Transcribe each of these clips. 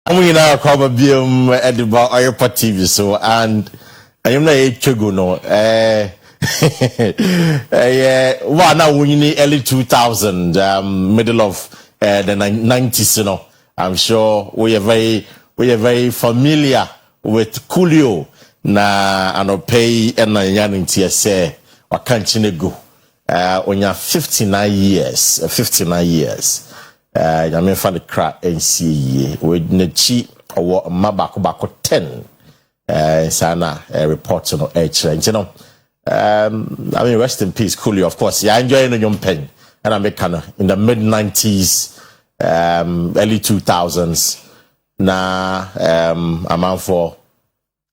We now come at the Ayopa TV so and I am not a chugo no well now we need early 2000 middle of the 90s you know. I'm sure we are very familiar with Coolio na anopay and na yanin TSA or can't go when you're 59 years I mean for the crack NCA with Nechi or Mabako 10 sana report on H and you know I mean rest in peace Coolio of course yeah enjoying your pen and I'm in the mid 90s early 2000s na I'm out for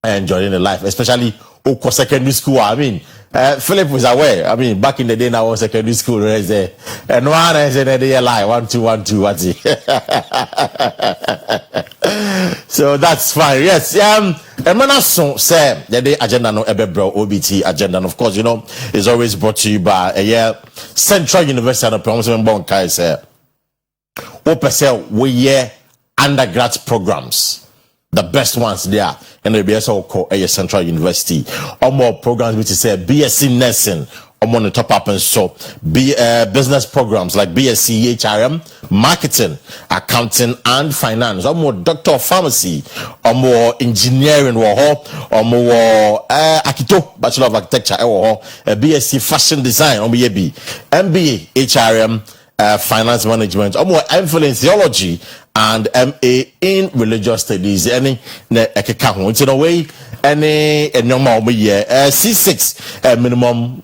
enjoying the life especially Oko secondary school. I mean Philip was aware. I mean back in the day now I was secondary school and one is in the lie 1 2 1 2 what's it? So that's fine. Yes and when I say the day agenda no ebebro O.B.T agenda and of course you know is always brought to you by Central University and Promotion Bonkai say we undergrad programs, the best ones there, and the BSO called a Central University. Or more programs which is BSc nursing, or more the top up and so business programs like BSc HRM, marketing, accounting, and finance. Or more doctor of pharmacy, or more engineering, or more Akito, Bachelor of Architecture, or BSc fashion design, or MBA HRM. Finance management, or more MPhil in theology and MA in religious studies. Any account in a way, any normal year C6 minimum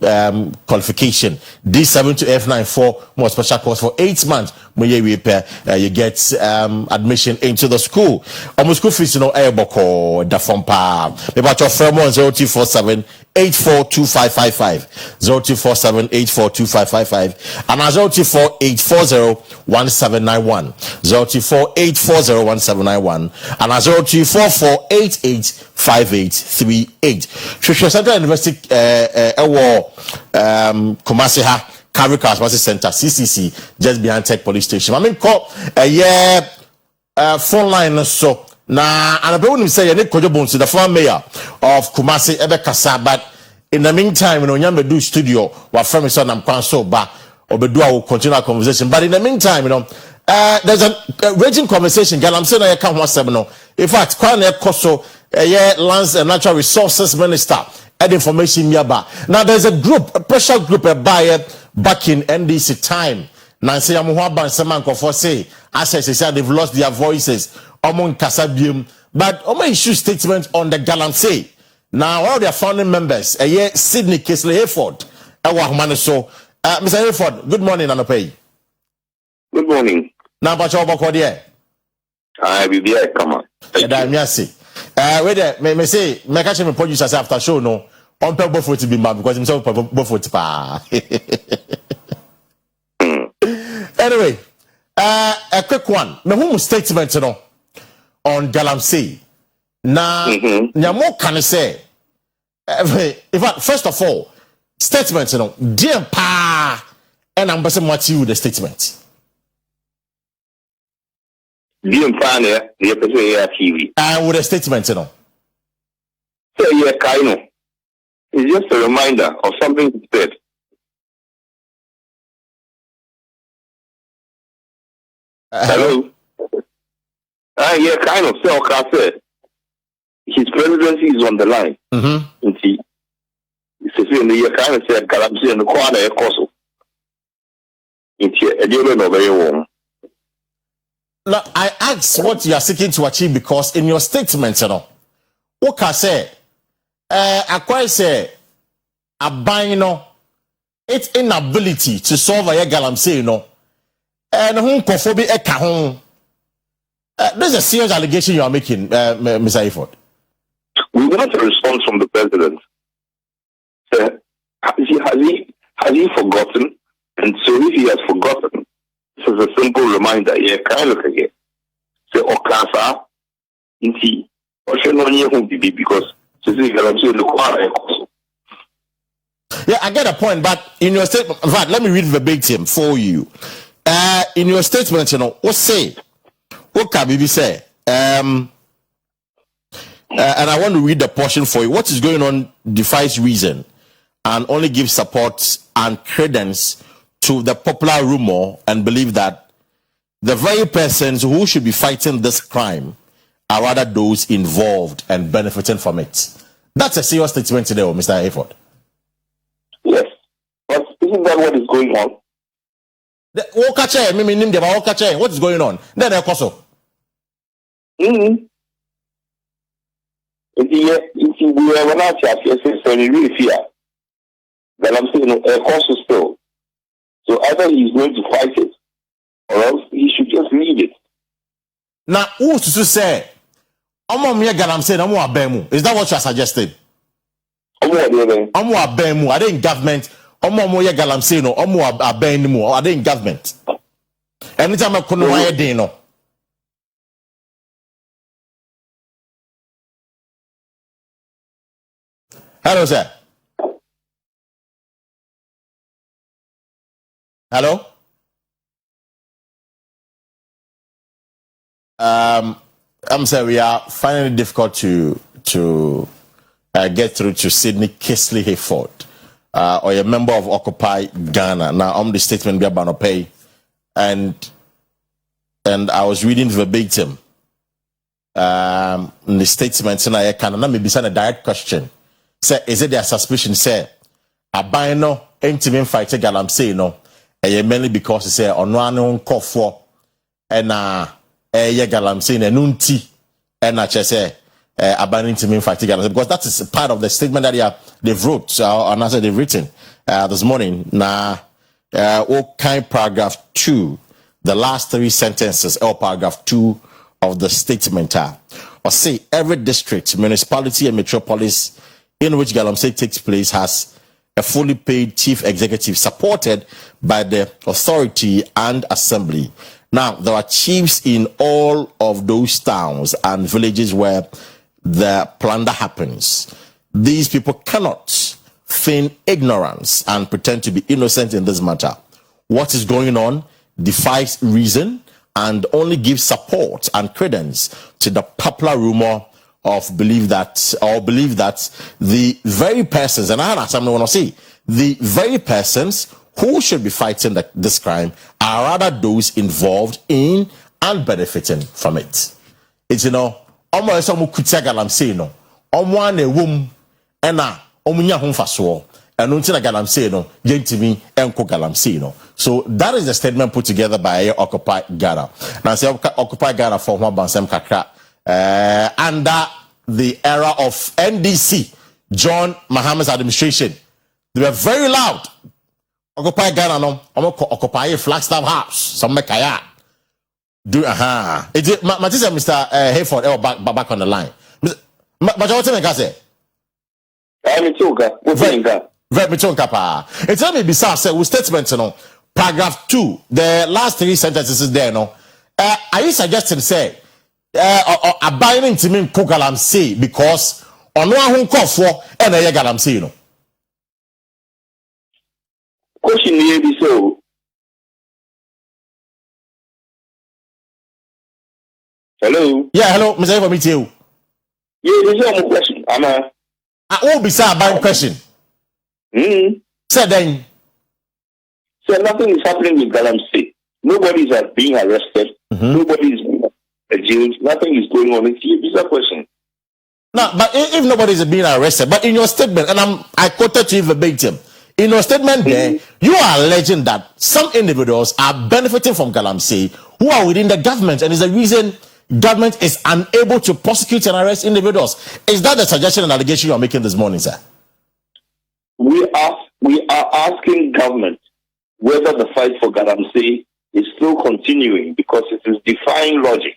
qualification, D7 to F9 for more special course for 8 months. You get admission into the school. Almost school fees, you know, Airboco, the Fompa, about your firm 0247 842555 0247 842555 and 024 840 1791 024 840 1791 and 0244 885838. Central University Kumasi ha Carrick Master Center CCC just behind Tech Police Station. I mean call phone line so na anabewunim say ye ne Kojo the former mayor of Kumasi Ebekasa, but in the meantime you know nyame do studio wa from so nam kwan so ba obedu a will continue our conversation, but in the meantime you know there's a raging conversation girl I'm saying I can't want no in fact kwan e koso lands and natural resources minister and information yaba now there's a group a pressure group by back in NDC time Nancy Amuhaba and Samanko for say as I say they've lost their voices among Kasabium, but my issue statement on the Galamsey. Now all their founding members, Sydney Kisley Hayford, so Mr. Hayford, good morning, Anopay. Good morning. Now, but you're back here. I will be here, come on. Wait there, may say, me catch me producers after show, no, on purple for to be mad because himself both for pa. Anyway, a quick one. Me who statement, you know. On Galamsey. Now, Nyamo can say, in fact, first of all, statement, you know, dear pa, and I'm basing what you the statement. Dear pa, near TV. And with a statement, you know. So, yeah, Kaino. It's just a reminder of something he said. Hello? Yeah, kind of. So, said his presidency is on the line. And he says, in the year, kind of said, Galamsey and the corner, Koso. Now, I asked what you are seeking to achieve because in your statement, you know, what can I say? I quite say, a bino, its inability to solve a Galamsey, you know, and whom Kofobi a kahon. This is a serious allegation you are making, Mr. Hayford. We want a response from the president. Has he forgotten? And so if he has forgotten, this is a simple reminder. Yeah, kind of again. Say, Okasa, inti, because yeah, I get a point, but in your statement, in fact, let me read verbatim for you. In your statement, you know, what say? What can we say? And I want to read the portion for you. What is going on defies reason and only gives support and credence to the popular rumor and belief that the very persons who should be fighting this crime are rather those involved and benefiting from it. That's a serious statement today, Mr. Hayford. Yes, but isn't that what is going on? What is going on? Then if we have an answer, really fear that I'm saying a cost still. So either he's going to fight it or else he should just leave it. Now, who's to say? Is that what you are suggesting? I didn't government. Are they in government? Anytime I couldn't wire Dino. Hello, sir. Hello. I'm sorry, we are finding it difficult to get through to Sydney Kesley Hayford, or a member of Occupy Ghana. Now, I'm the statement by Banopay, and I was reading verbatim the statement, and I can maybe send a direct question. Say, is it their suspicion? Say, I buy no intimate fight galam say no, mainly because say on one cough for and galam say nunti and I say abandoning to me fighting because that is part of the statement that they've wrote and as they've written this morning. Now, paragraph 2, the last 3 sentences, or paragraph 2 of the statement or say every district, municipality, and metropolis in which galamsey takes place has a fully paid chief executive supported by the authority and assembly. Now, there are chiefs in all of those towns and villages where the plunder happens. These people cannot feign ignorance and pretend to be innocent in this matter. What is going on defies reason and only gives support and credence to the popular rumor of believe that the very persons, and I want to say, the very persons who should be fighting this crime are rather those involved in and benefiting from it. It's, almost some kutia galam say no, one a womb, and omunya home faso, and until galam say no, gentimi, and ko galam say no. So that is the statement put together by Occupy Ghana. Now, say Occupy Ghana for one bansem kakra, under the era of NDC, John Mahama's administration. They were very loud. Occupy Ghana, no, occupy Flagstaff House, some mekaya. Do Mr. Hayford back on the line. But what you say? It's not me bizarre say with statement, paragraph 2, the last 3 sentences is there, are you suggesting say abiding to me kogalam say because on one call for and a galam say Question here be so. Hello. Yeah, hello, Mr. Hayford, meet you. Yeah, there's no question. I won't be sad about question. Say then. So nothing is happening with Galamsey. Nobody is being arrested. Nobody is being jailed. Nothing is going on. It's a bizarre question. No, but if nobody is being arrested, but in your statement, and I quoted to you verbatim, in your statement there, you are alleging that some individuals are benefiting from Galamsey who are within the government, and is the reason government is unable to prosecute and arrest individuals. Is that the suggestion and allegation you are making this morning, sir? We are asking government whether the fight for Galamsey is still continuing because it is defying logic.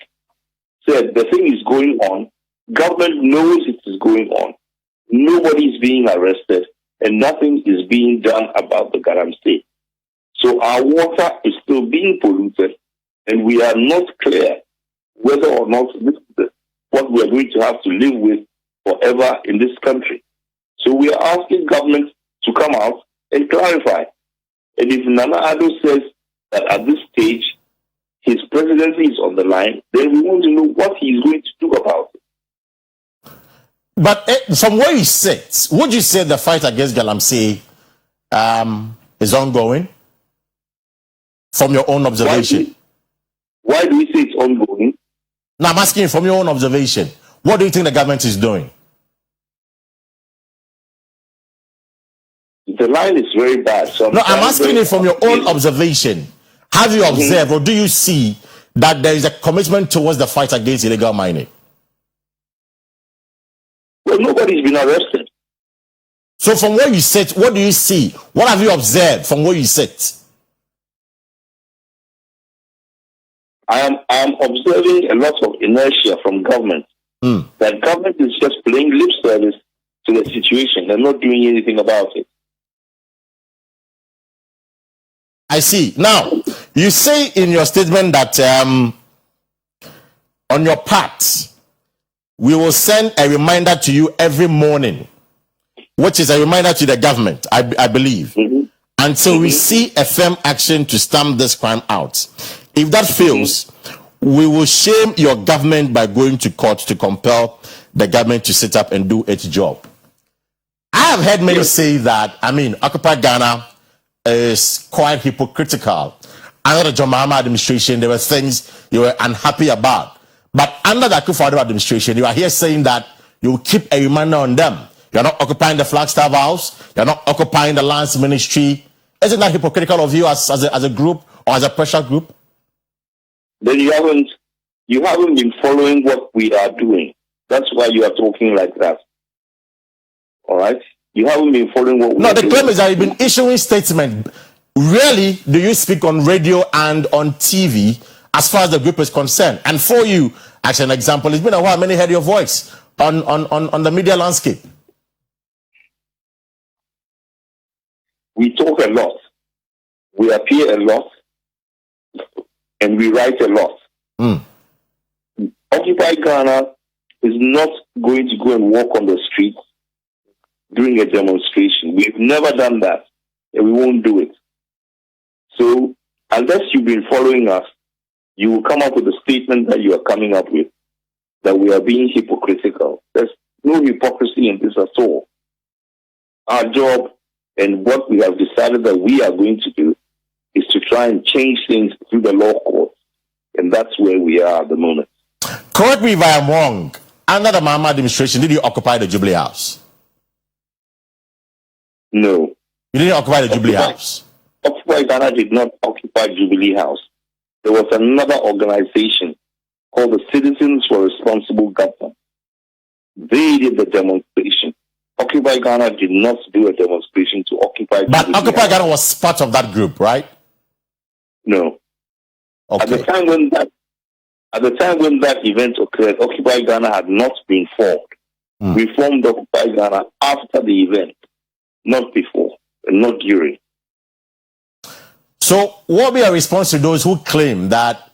So the thing is going on. Government knows it is going on. Nobody is being arrested and nothing is being done about the Galamsey. So our water is still being polluted and we are not clear whether or not this is what we are going to have to live with forever in this country. So we are asking government to come out and clarify. And if Nana Addo says that at this stage his presidency is on the line, then we want to know what he's going to do about it. But from where you sit, would you say the fight against Galamsey is ongoing? From your own observation. Why do we say it's ongoing? Now I'm asking you from your own observation. What do you think the government is doing? The line is very bad. So I'm asking you from your own observation. Have you observed or do you see that there is a commitment towards the fight against illegal mining? Well, nobody's been arrested. So from where you sit, what do you see? What have you observed from where you sit? I am observing a lot of inertia from government. That government is just playing lip service to the situation. They're not doing anything about it. I see. Now, you say in your statement that on your part, we will send a reminder to you every morning, which is a reminder to the government, I believe, until we see a firm action to stamp this crime out. If that fails, we will shame your government by going to court to compel the government to sit up and do its job. I have heard many say that, Occupy Ghana is quite hypocritical. Under the John Mahama administration, there were things you were unhappy about. But under the Akufo-Addo administration, you are here saying that you will keep a reminder on them. You're not occupying the Flagstaff House. You're not occupying the Lands Ministry. Isn't that hypocritical of you as a group or as a pressure group? Then you haven't been following what we are doing. That's why you are talking like that. All right? You haven't been following what we are doing. No, the claim is that you've been issuing statements. Rarely do you speak on radio and on TV as far as the group is concerned. And for you, as an example, it's been a while many heard your voice on the media landscape. We talk a lot. We appear a lot. And we write a lot. Occupy Ghana is not going to go and walk on the streets during a demonstration. We've never done that, and we won't do it. So, unless you've been following us, you will come up with a statement that you are coming up with, that we are being hypocritical. There's no hypocrisy in this at all. Our job and what we have decided that we are going to do is to try and change things through the law court. And that's where we are at the moment. Correct me if I am wrong. Under the Mahama administration, did you occupy the Jubilee House? No. You didn't occupy the Jubilee House? Occupy Ghana did not occupy Jubilee House. There was another organization called the Citizens for Responsible Government. They did the demonstration. Occupy Ghana did not do a demonstration to occupy Jubilee House. But Occupy Ghana was part of that group, right? No. Okay. At the time when that event occurred, Occupy Ghana had not been formed. We formed Occupy Ghana after the event, not before, and not during. So, what will be a response to those who claim that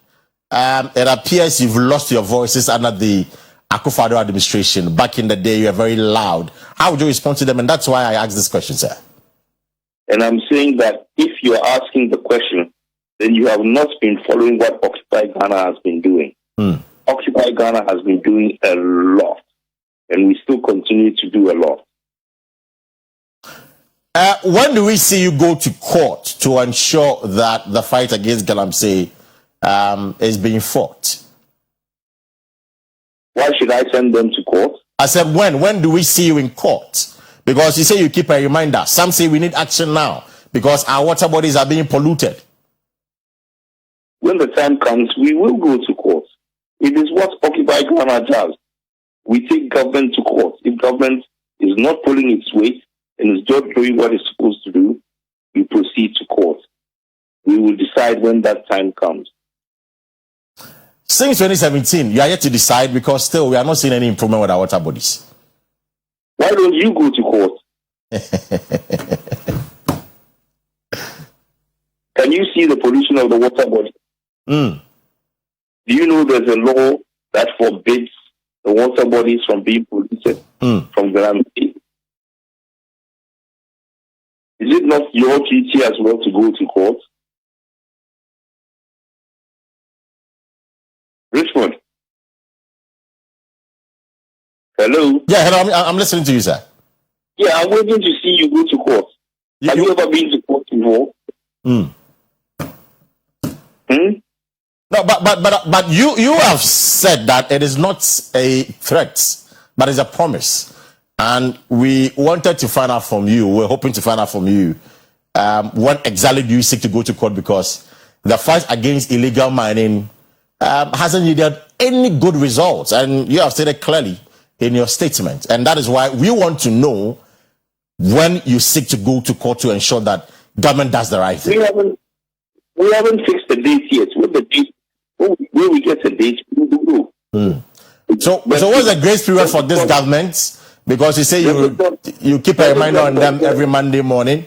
it appears you've lost your voices under the Akufo-Addo administration? Back in the day, you were very loud. How would you respond to them? And that's why I asked this question, sir. And I'm saying that if you're asking the question, then you have not been following what Occupy Ghana has been doing. Occupy Ghana has been doing a lot, and we still continue to do a lot. When do we see you go to court to ensure that the fight against Galamsey is being fought? Why should I send them to court? I said, when? When do we see you in court? Because you say you keep a reminder. Some say we need action now because our water bodies are being polluted. When the time comes, we will go to court. It is what Occupy Ghana does. We take government to court. If government is not pulling its weight and is not doing what it's supposed to do, we proceed to court. We will decide when that time comes. Since 2017, you are yet to decide because still we are not seeing any improvement with our water bodies. Why don't you go to court? Can you see the pollution of the water body? Do you know there's a law that forbids the water bodies from being polluted from Galamsey? Is it not your duty as well to go to court? Richmond. Hello? Yeah, hello, I'm listening to you, sir. Yeah, I'm waiting to see you go to court. Have you ever been to court before? No, but you have said that it is not a threat, but it's a promise. And we wanted to find out from you, we're hoping to find out from you, when exactly do you seek to go to court, because the fight against illegal mining hasn't yielded any good results. And you have stated clearly in your statement. And that is why we want to know when you seek to go to court to ensure that government does the right thing. We haven't fixed the date yet. When we get a date, we will go. So what's the grace period for this government? Because you say you keep a reminder on them every Monday morning.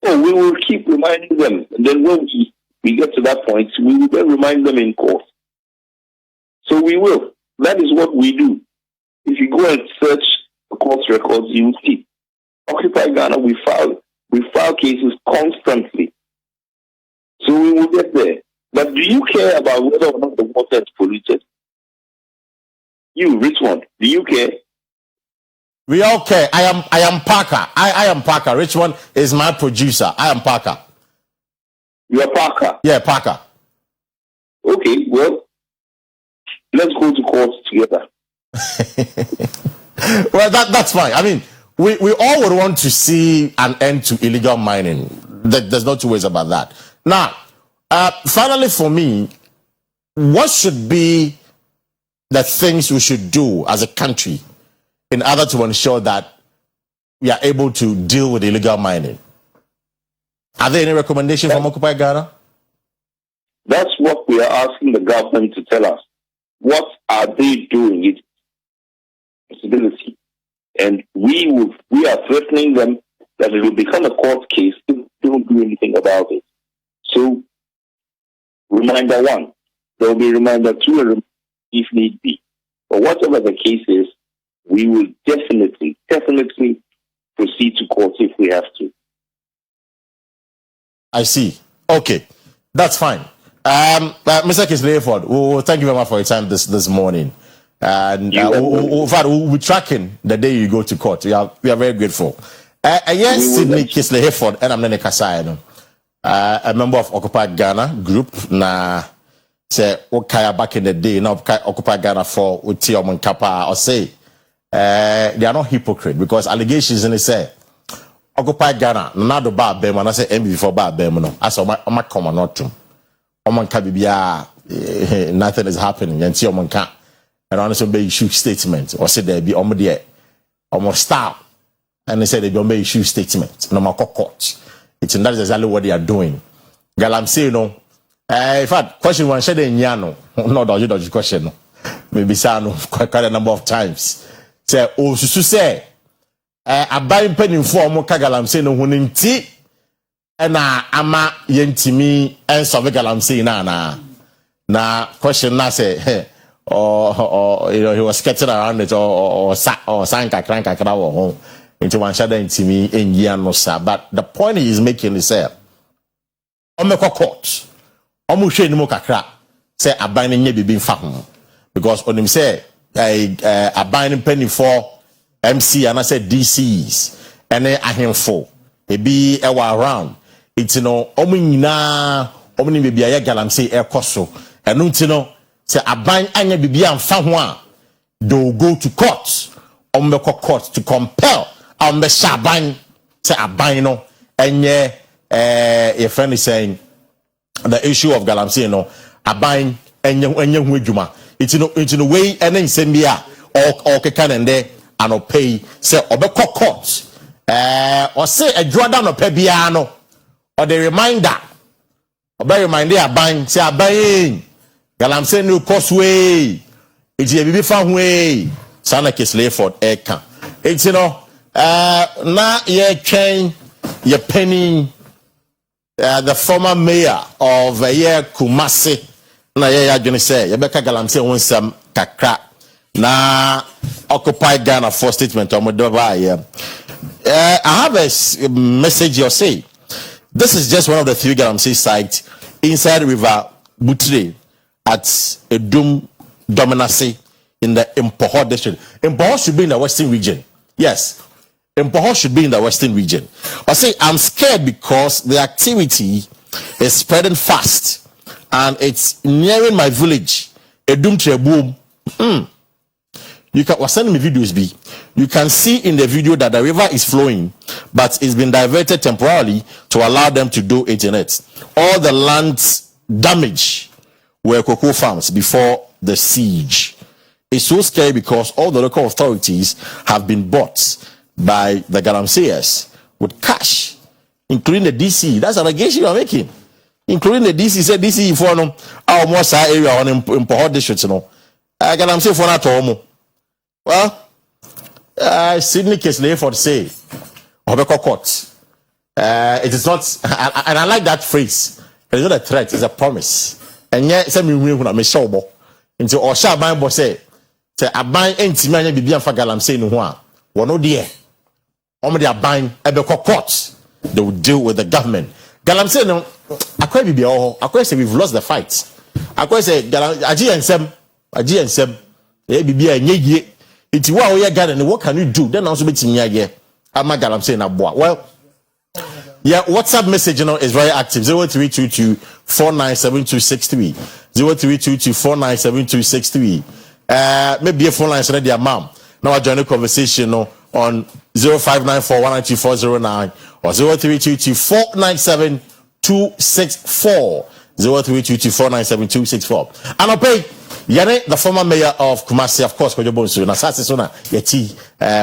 Oh, we will keep reminding them. And then when we get to that point, we will then remind them in court. So we will. That is what we do. If you go and search the court records, you will see. Occupy Ghana, we file cases constantly. So we will get there. But do you care about whether or not the water is polluted? You, Richmond, do you care? We all care. I am Parker. I am Parker. Richmond is my producer. I am Parker. You are Parker? Yeah, Parker. Okay, well, let's go to court together. Well, that's fine. I mean, we all would want to see an end to illegal mining. There's no two ways about that. Now, finally for me, what should be the things we should do as a country in order to ensure that we are able to deal with illegal mining? Are there any recommendations from Occupy Ghana? That's what we are asking the government to tell us. What are they doing? It's responsibility. And we are threatening them that it will become a court case if they don't do anything about it. So, reminder one, there will be reminder two if need be. But whatever the case is, we will definitely proceed to court if we have to. I see. Okay, that's fine. Mr. Kisleyford, we'll thank you very much for your time this morning. And we'll be tracking the day you go to court. We are very grateful. Yes, Sydney Kisleyford, and I'm Nene Kasai, a member of Occupy Ghana group. Na say Okaya back in the day, now Occupy Ghana for Uti Omunkapa or say they are not hypocrite, because allegations in the say Occupy Ghana, na do ba bem, and I say MB for ba bem no. As I'm common not to. Omanka bibia nothing is happening. And see Omanka. And honestly be issue statement. Or say there be almost start. And they said they be issue statement. No matter court. It's and that is exactly what they are doing. Galam say no. In fact, question one said in Yano. No dodgy question. Maybe say quite a number of times. Say oh say a buying penny for mo kagalam say no huninti. And ama yentimi and so galam say na question na say or you know he was sketching around it or sanka cranka krawo home into one shadow into me in Yano sir. But the point he is making is say omeko court omo hwe ni mo kakra say aban nye bibi mfa ho, because on him say aban penny for MC and I said DCs and ahemfo ebi ewa around it no omo nyina omo ni bibi aye galam say ekoso enu ntino say aban anya bibi amfa ho a they will go to court omo court to compel omo shaban say aban no enye your friend is saying the issue of galamsey no aban enye hu adwuma it's no way ene nsem bia or kekan ende anopay say obekọ court or say adwoada no pa bia no or the reminder reminder aban say aban galamsey no cosway it's a bibi fa ho sana Kisleyford eka it's na ye twen ye penny the former mayor of Kumasi na ye adwene say ye beka galamsey won sam kakra na Occupy Ghana for statement I have a message you say this is just one of the 3 galamsey sites inside river Butre at Edum Dominacy in the Impoho district. Impoho should be in the western region. Yes. Impoho should be in the western region. I say I'm scared because the activity is spreading fast and it's nearing my village. Edum Trebum. You can send me videos. You can see in the video that the river is flowing, but it's been diverted temporarily to allow them to do it in it. All the land damage were cocoa farms before the siege. It's so scary because all the local authorities have been bought by the Galamseyers with cash, including the DC. That's an allegation you're making. Including the DC. Said DC for our most area on Impoho district, Galamsey for that home. Well, Sydney case for say, Obeko court. It is not, and I like that phrase. It's not a threat, it's a promise. And yet, some of you will show more. Into Osha Bible say, a bind ain't man be beyond for Galamsey no one. One no dear. They are buying Obeko court. They will deal with the government. Galamsey no, I quite be all. I quite say we've lost the fight. I quite say Aji and Sem, be a ye. It's what we are getting. What can you do? Then also be me again. I'm not Galamsey na boa. Well, yeah, WhatsApp message is very active. 0322 497263. 0322 497263. Maybe a phone line is ready, mom. Now I join the conversation on 0594 192409 or 0322 497 264. 0322 497 264. And I'll pay. Yane, the former mayor of Kumasi, of course, Kojobonsu, Nasasisona, Yeti,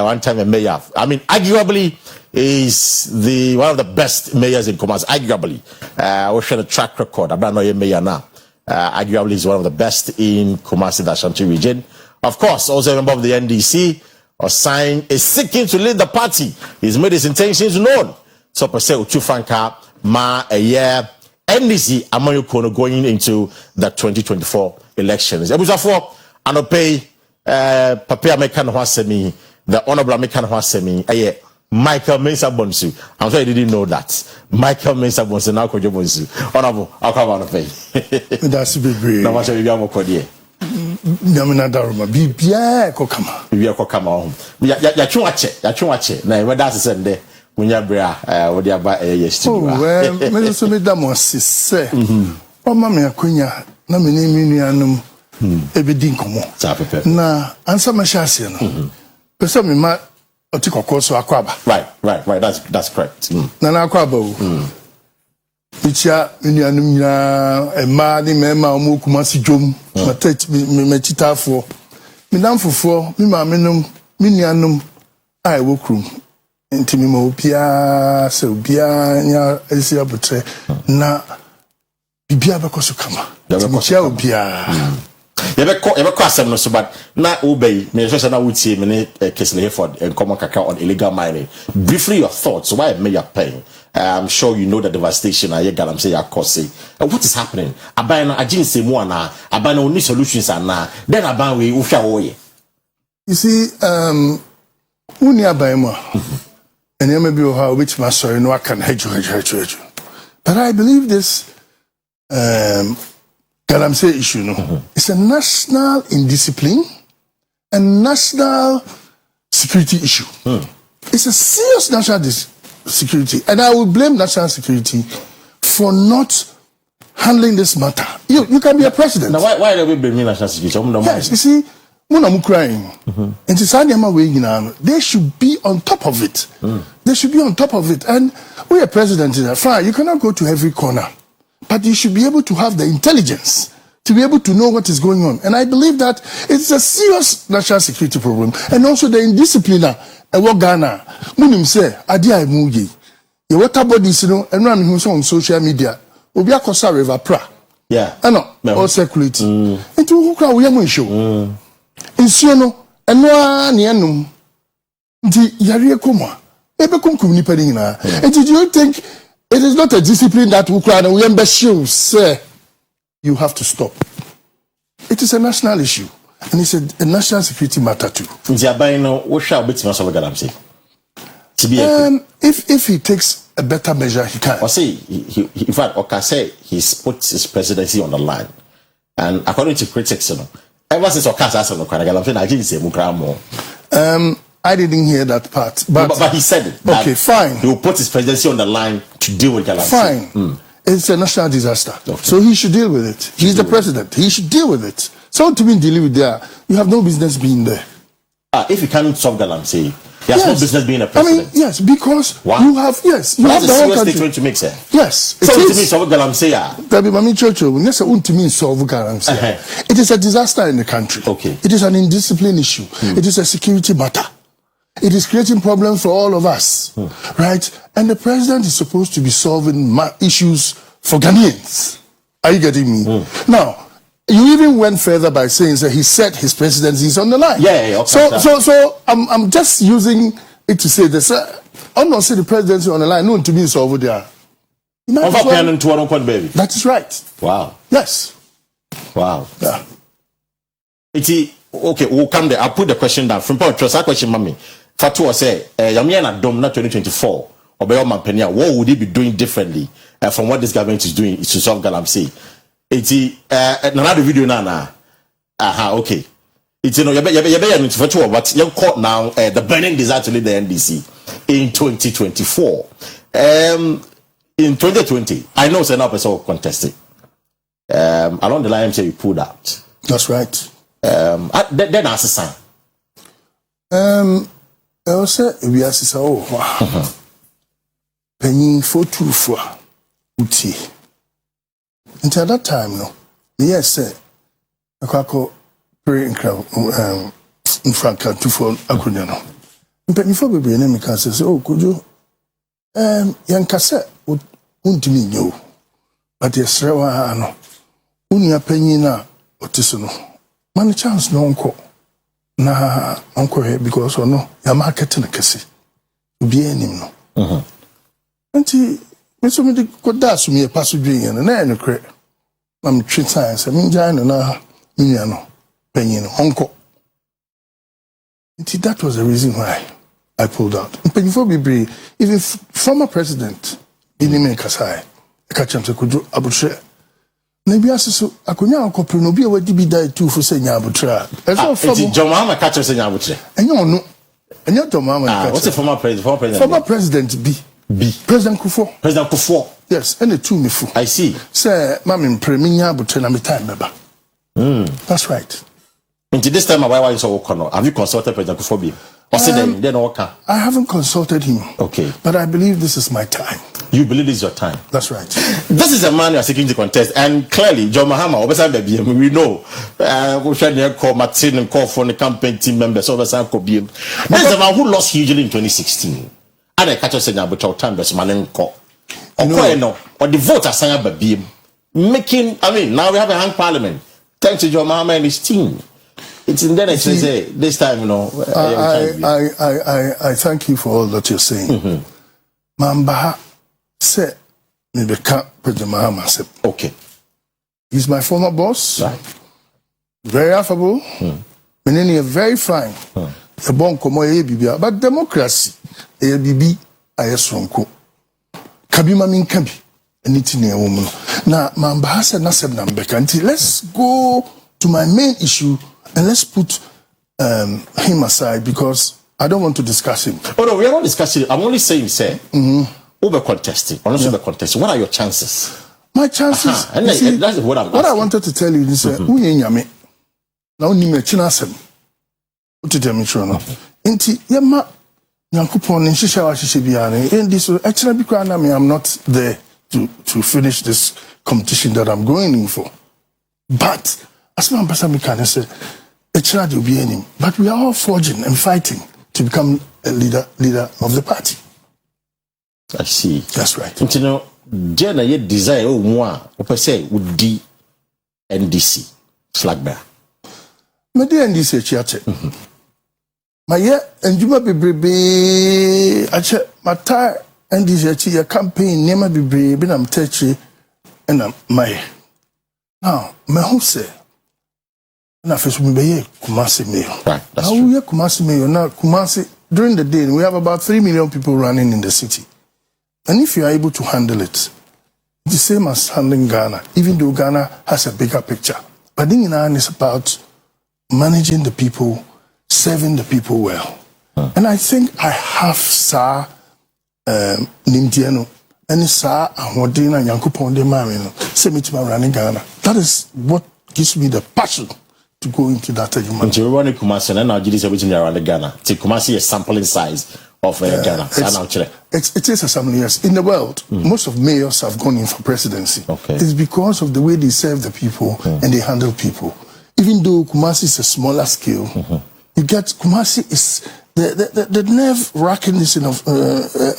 one time a mayor. I mean, arguably is one of the best mayors in Kumasi. Arguably, we should a track record. I don't know your mayor now. Arguably is one of the best in Kumasi, the Ashanti region. Of course, also a member of the NDC, Osain is seeking to lead the party. He's made his intentions known. So per se, Uchufanka, ma a year. NDC Amayukono going into the 2024 elections. Ebusafo anope Papa American Hwasemi, the Honorable American Hwasemi, Michael Mensah Bonsu. I'm sure you didn't know that. Michael Mensah Bonsu now Kojo Bonsu. Honorable, I'll come on pay. That's be now what shall we go for dear? Namina Daruma, Bibia Kokama. Bibia Kokama. Ya chuache. Na where that's the Munyabra, what they are by a yes. Oh, well, Medam was say, oh, Mamma Quina, Naminianum, Ebedin Como. Na, answer my chassis. But some ma Otiko Koso Aquaba. Right. That's correct. Nana Aquabo. Picha, Unianum, a madi mema, Mukumasi Jum, Matet, Mechita for Midam for Mimaminum, Minianum, I woke room. Intimi mo bia se bia nya esi abutre na bibia bekoso kama bia obia yebe ko asem no so but na obey me so na wutie me ne Kesle Hayford and common kaka on illegal mining. Briefly your thoughts why may you paying. I'm sure you know the devastation I Galamsey Akosi. What is happening? Aban no agin se mu ana aban no ni solutions ana then aban we wo hwa wo ye. You see uni aban mo and you may be which master no I can hedge. But I believe this Galamsey issue it's a national indiscipline and national security issue. It's a serious national security, and I will blame national security for not handling this matter. You can be a president. Now why do we blame national security? Yes, you see, I'm crying. And they should be on top of it. They should be on top of it. And we are president in fine. You cannot go to every corner, but you should be able to have the intelligence to be able to know what is going on. And I believe that it's a serious national security problem, and also the indiscipline. What Ghana, Munim say, Adia Mugi, your water bodies, and run who's on social media. Obia Kosa River Pra. Yeah. I know, all security. And to who crowd we are show. In Siono, and no Nianum. The Yaria Kuma. Ebekum Kumniperina. And did you think it is not a discipline that we crowd and we embassy, sir? You have to stop. It is a national issue. And it's a national security matter too. If he takes a better measure, he can. Or say, in fact, Okase, he's put his presidency on the line. And according to critics, ever since Okasa no Galamsey, I didn't say more. I didn't hear that part, but he said it. Okay, fine. He will put his presidency on the line to deal with Galamsey. Fine. It's a national disaster, okay. So he should deal with it. He's the president. He should deal with it. So to be dealing with that, you have no business being there. If you can't solve Galamsey, he has no business being a president. I mean, yes, because wow. you have you have the whole country. Statement to make, sir. Yes, so it is. Solve Galamsey. It is a disaster in the country. Okay. It is an indiscipline issue. It is a security matter. It is creating problems for all of us, right? And the president is supposed to be solving issues for Ghanaians. Are you getting me? Now, you even went further by saying that he said his presidency is on the line. Yeah. Okay, so I'm just using it to say this. I'm not saying the presidency on the line. No, to me, it's over there. That is right. Wow. Yes. Wow. Yeah. Okay, we'll come there. I'll put the question down. From point, trust that question, mommy. Fatu say, Yamiana Dom, not 2024. What would he be doing differently from what this government is doing to solve Galamsey? Another video now. Okay. It's but you caught now the burning desire to lead the NDC in 2024. In 2020, I know Senate person contested. Along the line, you pulled out. That's right. Then ask son. I also we ask so. Penny for two for uti. Until that time, no. Yes, sir. I call pray in crowd in Franca to for Acuniano. Penny for baby name can say, oh, could you young cassette would me you. But yes, no. Unia penny na otisono. Man chance no uncle. Na uncle here because or no, your marketing a kesi. Be any no. Auntie, Mr. Medi could dash me a passage and an air crate. I'm treat science, I mean, Jana, Miniano, penny, uncle. That was the reason why I pulled out. But before we breathe, even former president, Binime Kasai, a catch him to Kudu Abutre. Maybe I so I could now copy no be away to be died too for saying Abutra. As well, John Mama catches in Abutre. And you know, and you're John Mama. What's the former president? Former president B. President Kufo. President Kufo. Yes, and the two me fu. I see. Say, Mammy, Premia, but tell me time, Baba. That's right. Until this time, why is so corner? Have you consulted President Kufo? Then okay. I haven't consulted him. Okay. But I believe this is my time. You believe this is your time? That's right. This is a man you are seeking to contest, and clearly, John Mahama, we know. We should call Martin and call for the campaign team members. This is a man who lost hugely in 2016. And I catch us in about time, but man call. Or the voters are making. I mean, now we have a hung parliament. Thanks to John Mahama and his team. It's in there. Say this time, you know. I thank you for all that you're saying. Mamba said, me become President Mahama said, okay. He's my former boss. Right. Very affable. Meneni very fine. A bon komo bibia, but democracy bibi ayesonko. Kabima min kabi. Anything a woman. Now, Mamba said nasem nambekanti. Let's go to my main issue and let's put him aside because I don't want to discuss him. Oh no, we are not discussing. I'm only saying, say, over contesting, or not over contesting. What are your chances? My chances. And see, that's what I'm asking. What I wanted to tell you is, Uyenyame. Now, ni me chinasem. What did you tell me? Inti yema Yankupon in Shishawa Shishibiani. In this, actually, because I'm not there to finish this competition that I'm going in for. But as my ambassador can say, actually, will be any. But we are all forging and fighting to become a leader of the party. I see. That's right. You know, Jenna, you desire one, or say, would D NDC flag bearer. My dear NDC, Chiate. My year, and you might be brave. I check my tie NDC, your campaign, never be brave, and I'm touchy, and I'm my. Now, my home say, na first we be Kumasi Mayor. Right, that's now true. We are Kumasi Mayor. Now, Kumasi, during the day, we have about 3 million people running in the city. And if you are able to handle it, it's the same as handling Ghana, even though Ghana has a bigger picture. But then it's about managing the people, serving the people well. And I think I have sa Nimtiano and sa Ahodina Yankupon de Marino, Semitima running Ghana. That is what gives me the passion to go into that argument. Until we run a Kumasi and now you is everything around the Ghana. See, Kumasi is sampling size of Ghana. It is a sampling, yes. In the world, most of mayors have gone in for presidency. Okay. It's because of the way they serve the people and they handle people. Even though Kumasi is a smaller scale, you get Kumasi is the nerve wrackingness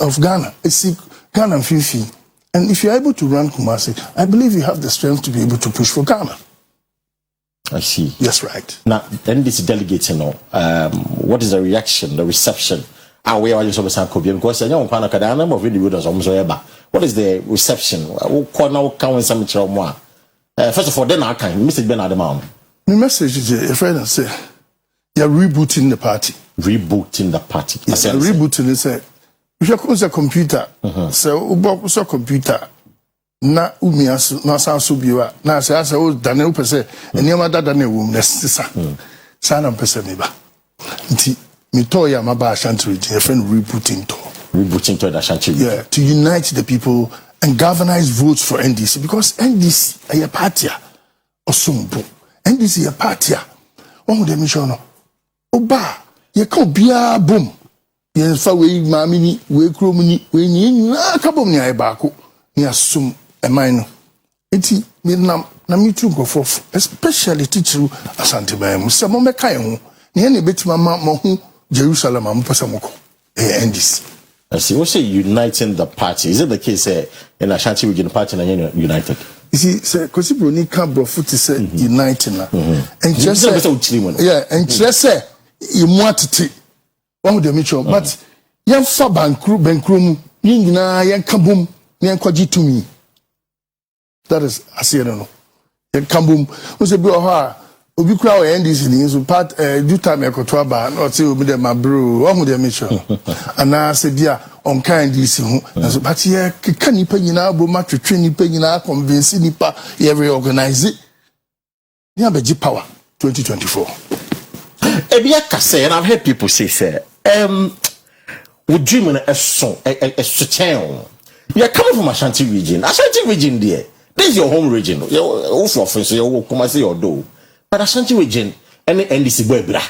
of Ghana. It's Ghana and Fifi. And if you're able to run Kumasi, I believe you have the strength to be able to push for Ghana. I see. Yes, right. Now, then this delegate, what is the reaction, the reception? Where are you so because I know number of individuals what is the reception? First of all, then I can message Ben Adamam. The message is a friend and say you're rebooting the party. Rebooting the party. Yes, rebooting is a if you close a computer, so a computer na umiasu na sanso biwa na asa o Daniel pese eniama dada na ewum na sisa sana pese me ba nti me to ya ma ba Ashanti region a friend rebooting to the Ashanti region. Yeah, to unite the people and galvanize votes for NDC because NDC a party osumbu NDC a party one dem show no oba ye ka bia bom ye fa we maami ni we krom ni we nyina ka bom ni ai ba ko ni asum eman no enti me na me tu go especially teacher Asante Bayam se mo me kan ho ne na betima ma mo hu Jerusalem am pesa mo ko NDC. I see. What say uniting the party? Is it the case in Ashanti region party and united? You see, say Kwesi Broni can bro foot say uniting na. And just say yeah, and just say you want to one with the mutual, but yan fa bankru mu nyina yan kabum yan kwaji to me. That is I say no. Yan kabum we say be o obi kura o NDC ni so part do time ekoto ba na o say obi dem abro one with the mutual. Ana say dia on kind this ho so but ye ka nipa nyina bo ma twetwe nipa nyina convince nipa ye reorganize it ni abeji power 2024 ebia ka say and I've heard people say we dream in a song a sochen you are coming from Ashanti region there this is your home region you also for so you come say your do but Ashanti region any NDC boy bra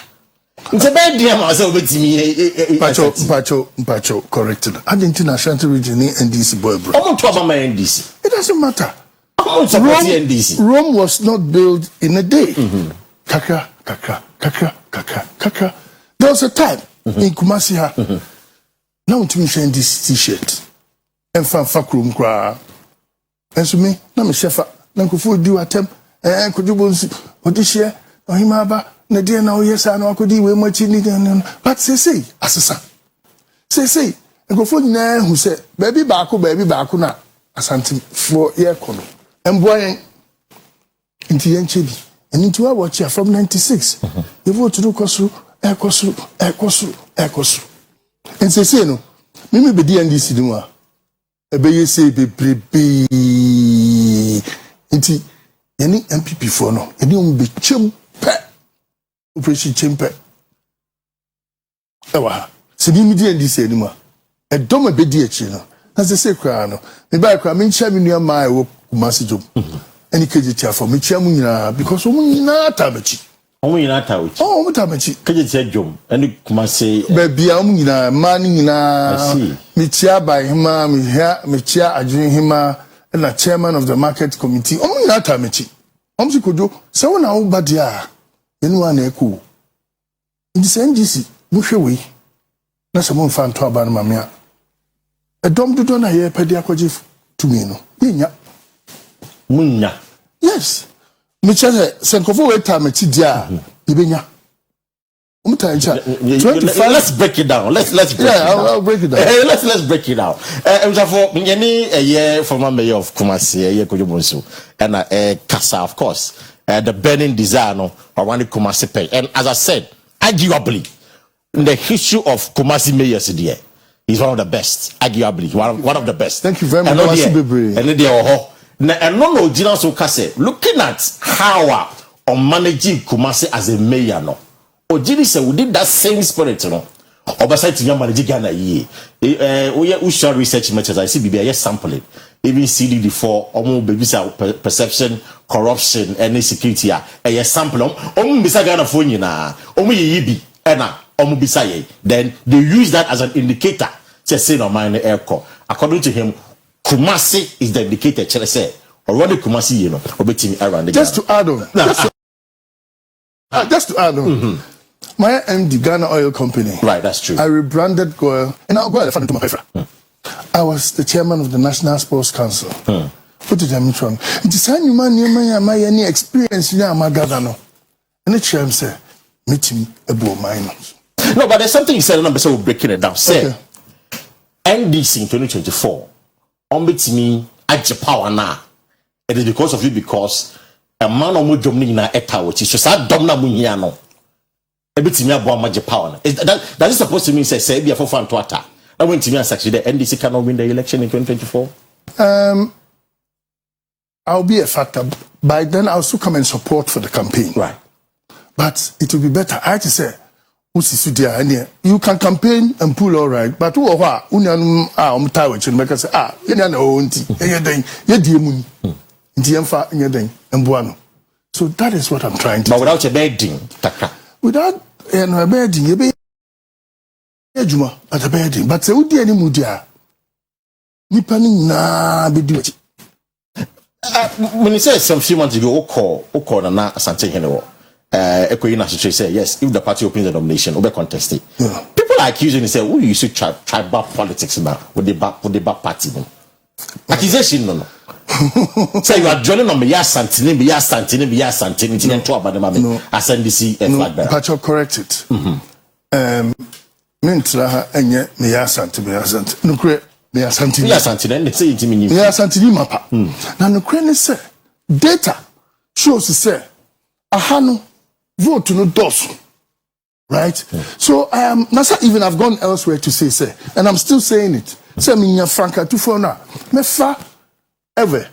it's a bad deal myself with me Mpacho corrected Argentina Ashanti region NDC boy bro I'm talking about my NDC it doesn't matter NDC. Rome was not built in a day. Kaka. There was a time in Kumasi now to me share this t-shirt and fan fakrum kra and so me na me shefa na nkofo di watem kojubo nsi odi share ohimaba na die na oyesa na akodi we machi ni but say asesa say nkofo nyina hu say baby baako na Asante for year kono emboyen inti yenchebi and into our watch from 96 you vote to kosu ekosu and say no me be NDC no a ebe say be inti any MPP for no eni on be chempe operation chempe ewa se bi me di NDC ni ma e do me be di achi no na say kra no me ba kra me ncha me nua ma e wo Kumasi job any keje for me chia mu nyina because omu nyina tabachi omu tabachi keje tia jom any Kumasi ba bia omu nyina ma ni nyina me chia by hima me chia adwin hima na chairman of the market committee omu nyina tabachi omu sikojo se wona wo ba dia enu ana eku ndi se NGC mu hwe we na se mo mfa nto aba na mamia edom dodo na ye pedi akwaje to me no yenya munya yes me chese senkofo we time ti dia ibenya let's break it down let's break it down. I'll break it down let's break it down for me a year former mayor of Kumasi a year Kojobonso and Kasa of course the burning desire no around the Kumasi pay and as I said arguably in the history of Kumasi mayors there he's one of the best arguably one of the best. Thank you very much and no Gina so kase looking at how on managing Kumasi as a mayor no. Ojiri say we did that same spirit no. Oversight to manage Ghana ye. We share research methods. I see BBI sampling. Even CD4, almost baby perception, corruption, and insecurity. A sample. Bisa Ghana phone na. Yibi. Ena. Bisa. Then they use that as an indicator. Say no mind air core. According to him, Kumasi is the indicator. Chele say. Already Kumasi, you know, O.B.T around the just to add on. Just to add on. My MD, Ghana Oil Company. Right, that's true. I rebranded Goil, and I'll go ahead and my I was the chairman of the National Sports Council. What did I mean? It is any man, any experience, my governor. And the chairman said, meeting about minors. No, but there's something you said, and I'm breaking it down. Say, NDC in 2024, O.B.T at power now. It is because of you, because a man or more dominating na eta, which is just that domina muniano. O.B.T abo amaje power. That is supposed to mean say be a for fan to attack. I went to me and said the NDC cannot win the election in 2024. I'll be a factor. By then I'll still come and support for the campaign. Right. But it will be better. I had to say, you can campaign and pull all right, but who are so that is what I'm trying to do. But without a bedding, without a bedding, you be at a bedding, but say, would any mudia? Nipping na be do it. When he says some few months ago, Oko and not something anymore. Say yes, if the party opens the nomination, will be contested. Yeah. People are accusing and say, "Oh, you should tribal politics now with the back party." Accusation, no. So you are joining on me, yes, Santini, to about the moment. As NDC flag bearer. But you correct it. Mintra and yet me Santini, no create me Santini, and they say it means Santini mapa. Now no create say data shows say ahano vote no dos, right? So I am not even I've gone elsewhere to say, and I'm still saying it. Say me Franca to for now. Me fa ever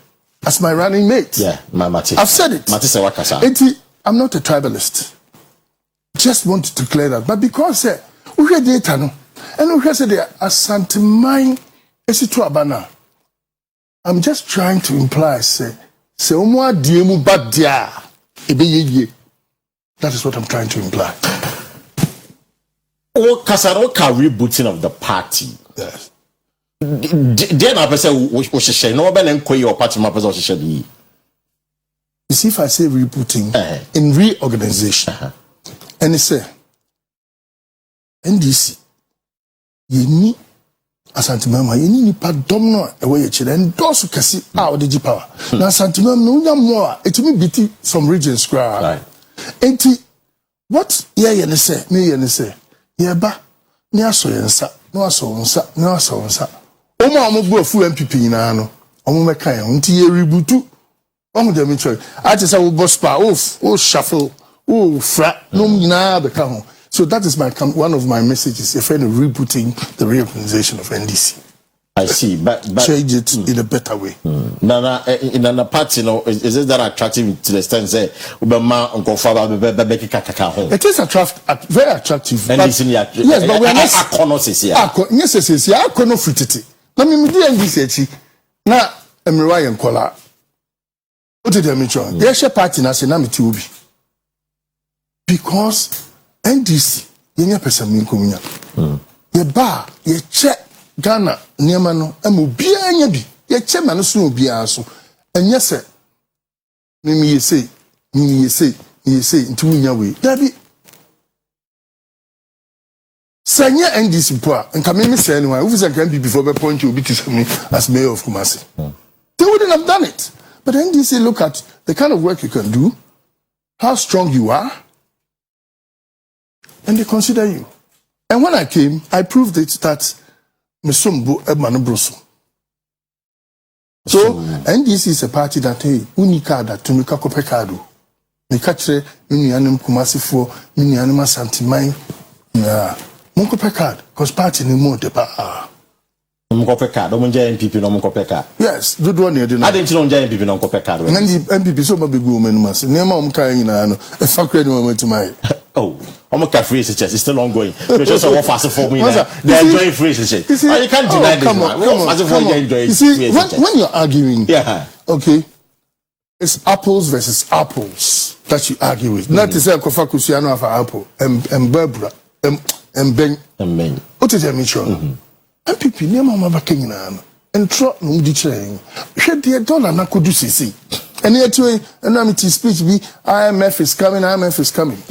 as my running mate. Yeah, my Mati. I've said it. Mati Sewakasa. I'm not a tribalist. Just wanted to clear that. But because we hear data no, and we hear say the asantimine esitu abana. I'm just trying to imply say omo adiemu badia. That is what I'm trying to imply. Oh, Kasaroka rebooting of the party. Yes. Then I say, we should share no one and quay or party members or should be. You see, if I say rebooting in reorganization, and they say, NDC, you need Asantimama, you need pa domino away each and those who can see out the power. Now, Asantimama, no more, it will be some regions. Right. And what ye say, me and say, ye ba, near so yensa, no so. Omo go full MPP na no. Omo meka ye nti ye rebutu. Omo dem choy. I just say we bospa, shuffle, fra, no nyina be ka ho. So that is one of my messages. If any rebooting the reorganization of NDC. I see, but change it in a better way. Now, in a party, is it that attractive to the extent say, it is very attractive. Yes, but we are not. Yes, I cannot fit it. Let me do NDC. Now, I'm Ryan Kola. What did I mention? There's a party na senami tubi because NDC yenya pesa minkunya. Ye ba ye check Ghana niema no emu bia nya bi ye che ma no so bia so enye se me ye say nti wunya we dabi sanya NDC po a nka me say anyway we say can be before be point you O.B.T as mayor of Kumasi. They wouldn't have done it, but NDC look at the kind of work you can do, how strong you are, and they consider you. And when I came, I proved it that Mesumbu Ebmanubroso. So, NDC is a party that, hey, unikada to Mika Kopekado. Mikache, Minianum Kumasi for Minianima Santimai. Munko Pekad, because party ni more de ba. Mkopeka, don't enjoy MPP no Mkopeka. Yes, do one year. I didn't know MPP no Mkopeka. And MPP so big woman must. Nema Mkaino, a fuck ready moment to my. Oh, I'm a free research. It's still ongoing. It's just so fast for me. They're enjoying free research. You can't deny this. Come on. You see, when you're arguing, yeah, okay, it's apples versus apples that you argue with. Not to say Kofa Kusiano of apple and Berbra and Ben. What is your mission? MPP nema mama Kenya and trot no di chain. Shed the dollar na could do see. And yet and I'm speech be IMF is coming.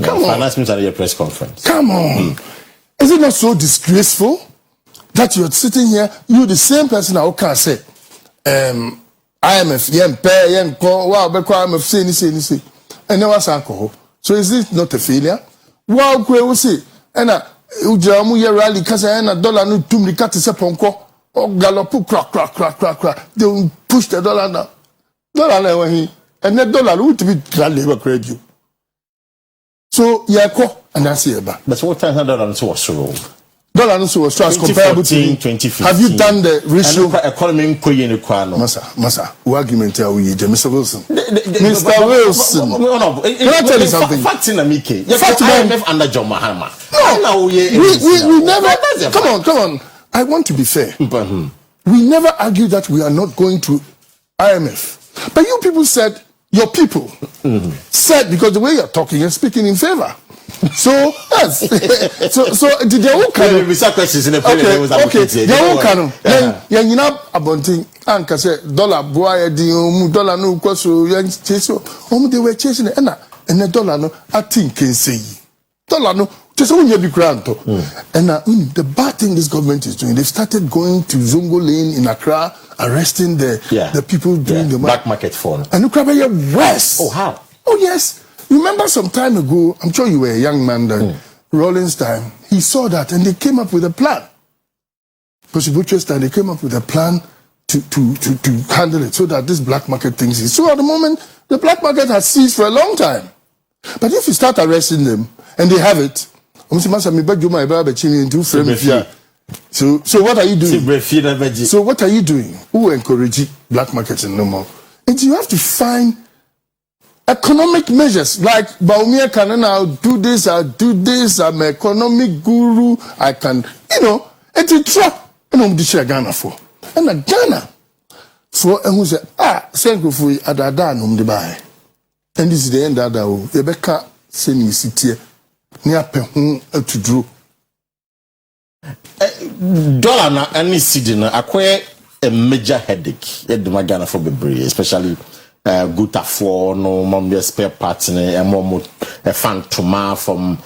Come on. Finance minister at your press conference. Come on. Is it not so disgraceful that you're sitting here, you the same person I can say IMF yen wow be IMF say and there was alcohol. So is it not a failure? Wow we say and ujamu ye rally kasa na dollar no tumri kat se ponko o galopu crack they will push the dollar down. Dollar na when and the dollar would be labor credit. So and that's it. But what time dollar was so dollar was so as comparable to 2015. Have you done the ratio? Economy Masa, argument here we Mr. Wilson. Mr. Wilson. Can I tell you something? Fact in Amike. IMF under John Mahama. No, we never. Come on. I want to be fair. We never argued that we are not going to IMF. But you people said, your people said, because the way you're talking and speaking in favor. So, yes. so did they all kind of... Okay, they all kind of... Then, you know, about thing, Anka said, dollar, boy, dollar, no, so, they were chasing it, and the dollar, no, I think, can say, dollar, no, just when you be grand. And the bad thing this government is doing, they've started going to Zongo Lane in Accra, arresting the people doing the black market phone. And look at West. Oh, how? Oh, yes. Remember some time ago, I'm sure you were a young man then, Rollins time, he saw that and they came up with a plan. Butcher's time, they came up with a plan to handle it so that this black market thing is. So at the moment, the black market has ceased for a long time. But if you start arresting them and they have it, so what are you doing? So what are you doing? Who encourage black markets no more? And you have to find economic measures like Baumia can now do this, I'll do this, I'm an economic guru, I can, and to try and share Ghana for. And a Ghana for and who said, Senko for Adadan the buy. And this is the end of that. Rebecca send me sit here near Pehun to draw. Dollar na any city na acquire a major headache at the Ghana for Bebre, especially Guta for no mom spare parts and more a phantom from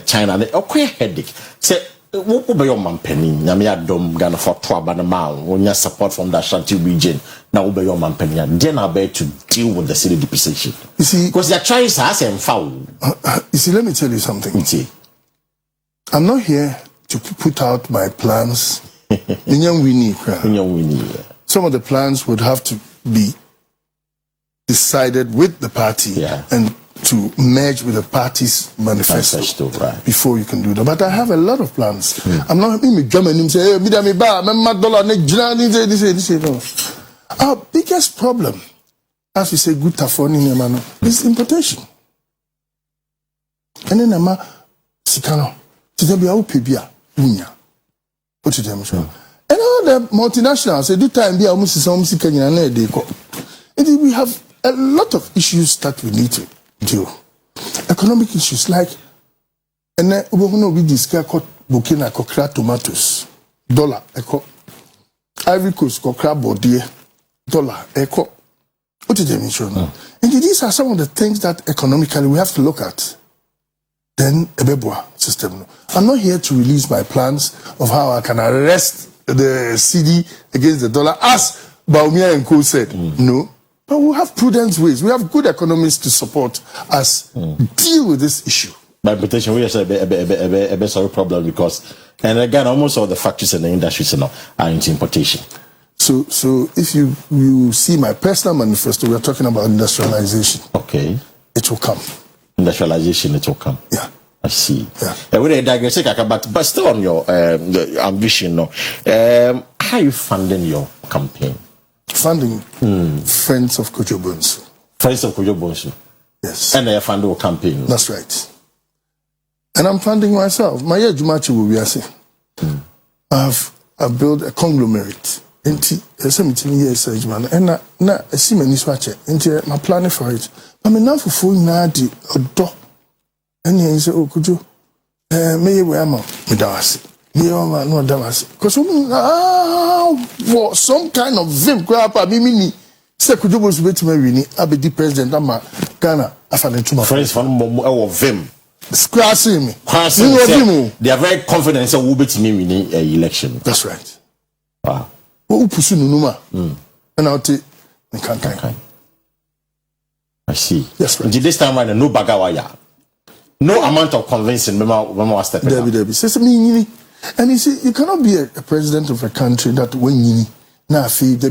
China. They acquire headache. Say, what will be your man penny? Namia dom Ghana for 12 and a mile when you support from the Ashanti region. Now, be your man penny. Then I'll be to deal with the city depreciation. You see, because they're trying to ask and foul. You see, let me tell you something. I'm not here to put out my plans. Some of the plans would have to be decided with the party and to merge with the party's manifesto before you can do that. But I have a lot of plans. I'm not me German say, no. Our biggest problem, as we say, good tafoni is importation. And then I'm sikano. To be our PBA. What you tell me? And all the multinationals, they do time be almost some Kenya they go. And we have a lot of issues that we need to deal. Economic issues like, and then we discuss Burkina Kokra tomatoes, dollar, eco, Ivory Coast Kokra body, dollar, eco. What did they mention? And these are some of the things that economically we have to look at. Then Ebeboa system. I'm not here to release my plans of how I can arrest the CD against the dollar, as Baumia and Co said. No. But we have prudent ways. We have good economists to support us deal with this issue. By importation, we have a best problem because, and again, almost all the factories and the industries are into importation. So if you see my personal manifesto, we are talking about industrialization. Okay. It will come. Industrialization, it will come. Yeah. I see. Yeah. We digress, but still on your ambition, no. How are you funding your campaign? Funding Friends of Kojo Bonsu. Friends of Kojo Bonsu. Yes. And they fund your campaign. That's right. And I'm funding myself. My Jumachi will be asking. I've built a conglomerate. Inti 17 years age man. And na see many swatch. Inti my planning for it. I mean now for full na di odo. And he say, oh, could you may we am me dawasi. Me am no dawasi. Because for some kind of vim grab me mini. Say could you go to me wini abedi president ama Ghana afane tuma. Friends from vim. Scratching me. They are very confident that O.B.T winning election. That's right. Wow. Who pursue Numa? And I'll take the campaign. I see. Yes, right. This time around, no bagawaya. No amount of convincing. Mama was stepping up. And you see, you cannot be a president of a country that when you now feel the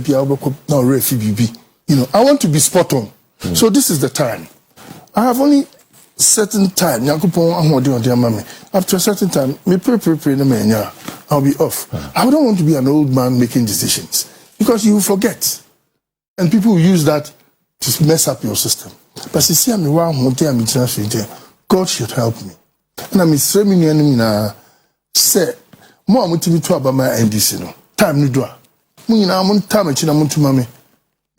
now refugee. You know, I want to be spot on. So this is the time. I have only certain time. After a certain time, I'll be off. I don't want to be an old man making decisions because you forget, and people use that to mess up your system. But you see, God should help me. And I'm saying, say, more motivate to about my NDC no time ni do. Munina mun time chi na mun tuma me.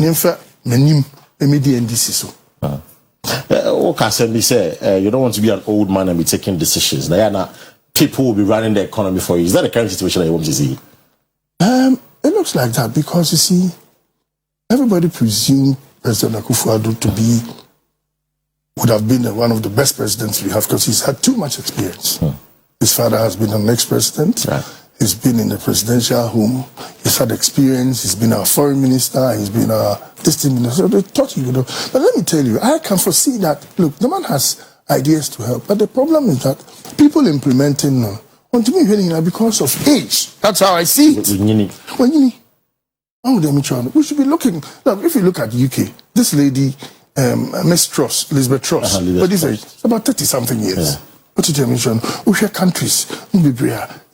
Nemfa manim emedi NDC so. Okay, so they say you don't want to be an old man and be taking decisions. Now, people will be running the economy for you. Is that the current situation that you want to see? It looks like that because you see, everybody presumed President Akufo-Addo to would have been one of the best presidents we have because he's had too much experience. His father has been an ex-president. Right. He's been in the presidential home. He's had experience. He's been our foreign minister. He's been our distinct minister. So they thought he would have. But let me tell you, I can foresee that. Look, the man has ideas to help. But the problem is that people implementing them want to be willing because of age. That's how I see it. We should be looking. Look, if you look at the UK, this lady, Miss Truss, Elizabeth Truss, but this age, it's about 30-something years. Yeah. What did you mention? We share countries,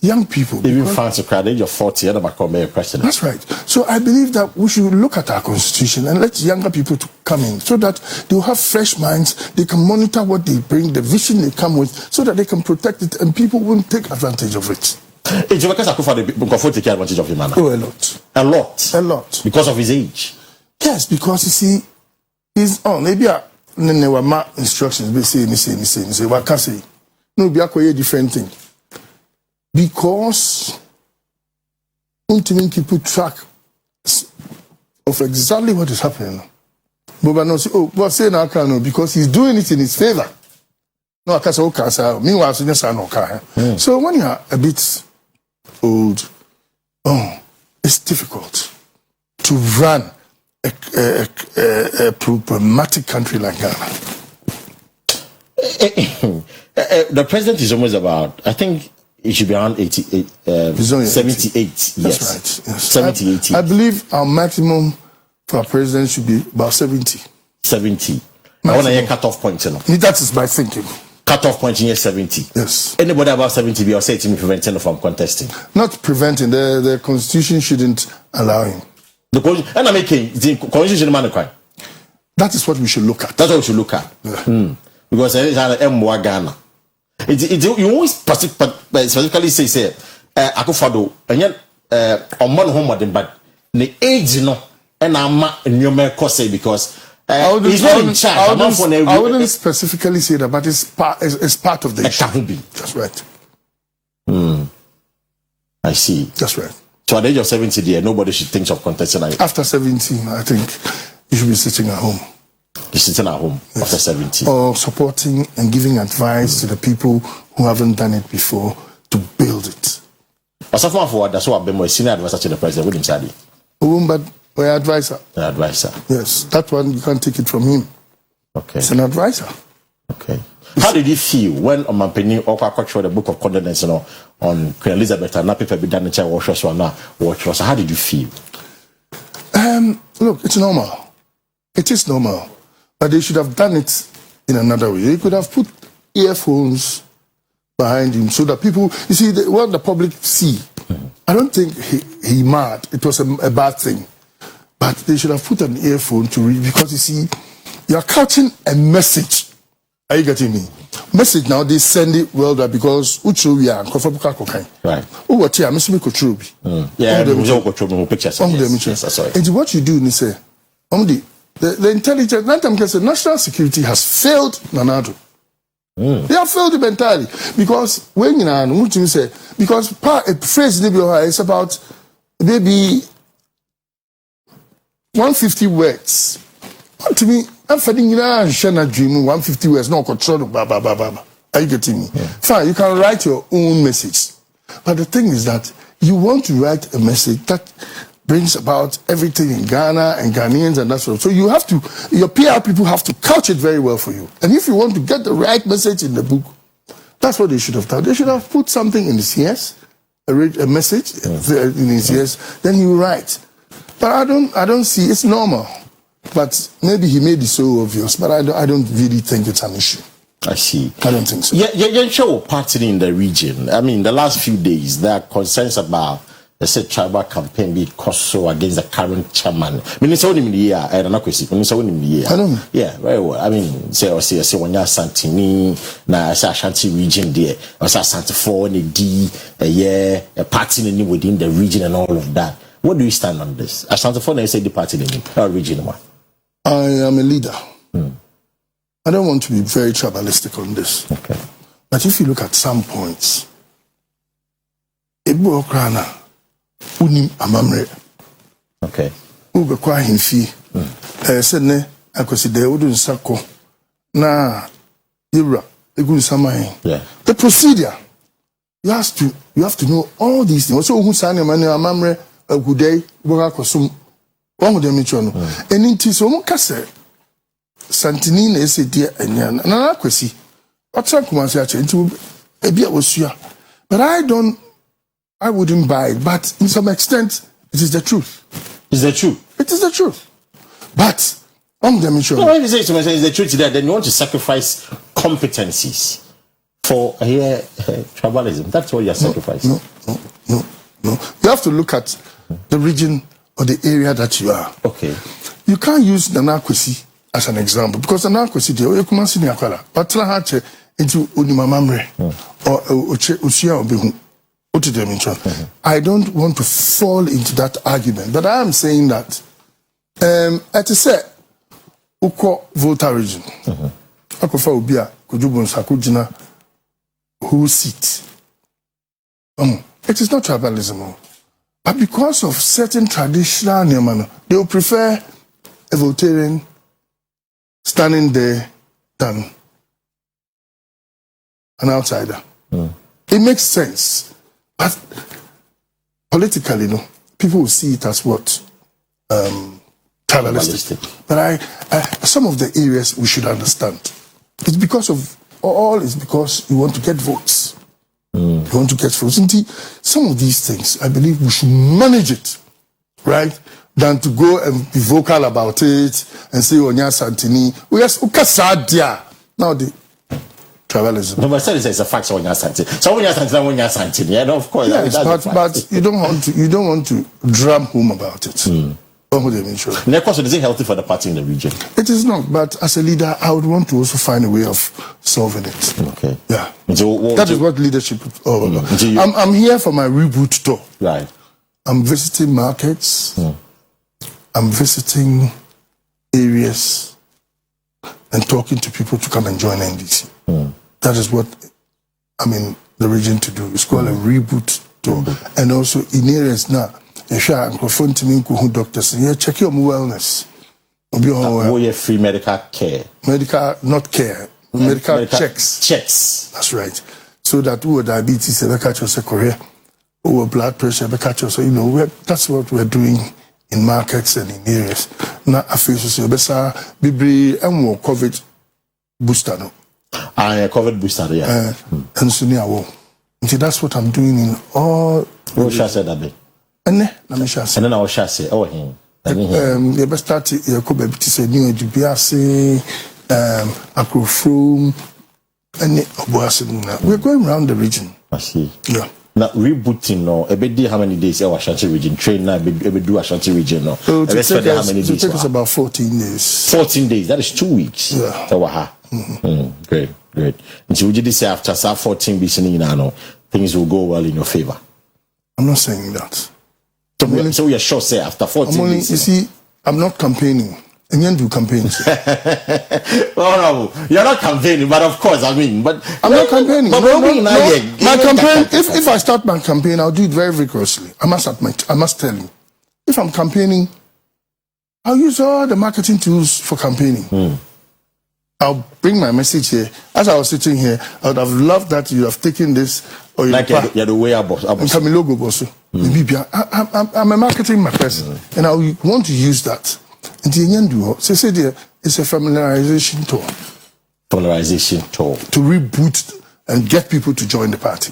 young people. Even France, at the age of 40, and become a president. That's right. So I believe that we should look at our constitution and let younger people to come in so that they will have fresh minds. They can monitor what they bring, the vision they come with, so that they can protect it and people won't take advantage of it. Take advantage of him, man. Oh, a lot. A lot. A lot. Because of his age. Yes, because you see, he's on. Maybe my instructions. They say, what can I say? No, be a different thing. Because people track of exactly what is happening. But no, say, oh, what's saying I can because he's doing it in his favor. No, I can't say, okay, meanwhile, so when you are a bit old, it's difficult to run a problematic country like Ghana. The president is almost about, I think it should be around 78, 78 years. That's right. Yes. 70, 80. I believe our maximum for our president should be about 70. 70. I want to hear cut-off point. You know? That is my thinking. Cut-off point in year 70. Yes. Anybody above 70 will say to me preventing from contesting. Not preventing. The constitution shouldn't allow him. The constitution that is what we should look at. That's what we should look at. Yeah. Because it's an Ghana. You always specifically say Akufo-Addo and yet on one home but the age and I'm new cause because he's not in charge. I wouldn't specifically say that, but it's part of the issue. That's right. I see. That's right. So at the age of 70 there, nobody should think of contesting. After 17, I think you should be sitting at home. You're sitting at home after 70. Or supporting and giving advice to the people who haven't done it before to build it. That's what I've been a senior advisor to the president with him, Sadi. But we're advisor. An advisor. Yes, that one you can't take it from him. Okay. It's an advisor. Okay. How did you feel when on my opinion or the book of condemnation on Queen Elizabeth and people be done in chair watch us? How did you feel? Look, it's normal. It is normal. But they should have done it in another way. They could have put earphones behind him so that people, you see, what the public see. I don't think he mad. It was a bad thing. But they should have put an earphone to read because you see, you are catching a message. Are you getting me? Message now, they send it worldwide because Uchu, yeah, right. Oh, what yeah, Mr. Mikotrobi. Yeah, pictures. And what you do, you say, the intelligence, national security has failed Nanado. They have failed him entirely because when you know, say, because a phrase is about maybe 150 words. To me, I'm finding a dream 150 words, no control. Are you getting me? Yeah. Fine, you can write your own message. But the thing is that you want to write a message that brings about everything in Ghana and Ghanaians and that sort of. So you have to, your PR people have to couch it very well for you. And if you want to get the right message in the book, that's what they should have done. They should have put something in his ears, a message in his ears, then he will write. But I don't see, it's normal. But maybe he made it so obvious, but I don't really think it's an issue. I see. I don't think so. Yeah, show party in the region. I mean, the last few days, there are concerns about the tribal campaign be so against the current chairman. I mean, it's only in the year, I don't know, Kwesi. It's only in the year. I don't know. Yeah, very well. I mean, say when you're Santini, na say Ashanti region there, or say Asante for a party within the region and all of that. What do you stand on this? Ashanti for say the party in the region one. I am a leader. I don't want to be very tribalistic on this. Okay. But if you look at some points, Ebu Okrana, Unim Amamre. Okay. Ube kwa himfi. Sene, akoside, Udun Sako. Na, Ibra, Egun Samahin. Yeah. The procedure, you have to know all these things. So, Unsani Mani Amamre, Agudei, Boga Kosum, one of them each one. And in Tiso Mukase. Santini na ese dia anya na Kwesi otra kumanse ache nti ebia wosua but I wouldn't buy it, but in some extent it is the truth. Is the truth? It is the truth. But I'm sure. No, when you say it's the truth today, then you want to sacrifice competencies for tribalism. That's what you're sacrificing. No. You have to look at the region or the area that you are. Okay. You can't use Nana Kwesi as an example, because the Kwesi you come see Niakwala, but Trahache into Unimamamre or Usia Obehu. I don't want to fall into that argument, but I am saying that at a set Uko Volta region, Akofa Ubia, Kujubun Sakujina, who seat. It is not tribalism, but because of certain traditional Niamano, they will prefer a Voltarian standing there than an outsider. It makes sense, but politically, people will see it as what tribalistic. But some of the areas we should understand. It's because you want to get votes. You want to get votes. Some of these things, I believe we should manage it, right? Than to go and be vocal about it and say, Onya Santini. Yes, Ukasadia. Now the tribalism. No, but it's a fact of Onya Santini. So Onya Santini, yeah, of course. Yes, but you don't want to drum home about it. And of course, is it healthy for the party in the region? It is not, but as a leader, I would want to also find a way of solving it. Okay. Yeah. That is what leadership is all about. I'm here for my reboot tour. Right. I'm visiting markets. I'm visiting areas and talking to people to come and join NDC. That is what I'm in the region to do. It's called a reboot tour. And also in areas now, doctors, check your wellness. Free medical care. Medical checks. Checks. That's right. So that who diabetes, Korea, who blood pressure, so that's what we're doing in markets and in areas. Now, I feel so besa bibri and COVID booster no. COVID booster, yeah. And so near that's what I'm doing in all. What shall I say that be? And then I shall say, you best start your O.B.T say new GBS, acrofrom, any we're going around the region. I see. Yeah. Now rebooting no, ebedi how many days? Ashanti region train now. Ebedu Ashanti region no. So to take us about 14 days. 14 days. That is 2 weeks. Yeah. Great. Until we did say after 14 weeks things will go well in your favor. I'm not saying that. So we are sure say after 14 weeks. You see, I'm not campaigning. And you do campaigns. No, you're not campaigning, but of course, I'm not campaigning. But my campaign. If I start my campaign, I'll do it very vigorously. I must tell you. If I'm campaigning, I'll use all the marketing tools for campaigning. I'll bring my message here. As I was sitting here, I would have loved that you have taken this or you're the way I'm logo boss. I'm a marketing person, and I want to use that. And it's a familiarization tool. To reboot and get people to join the party.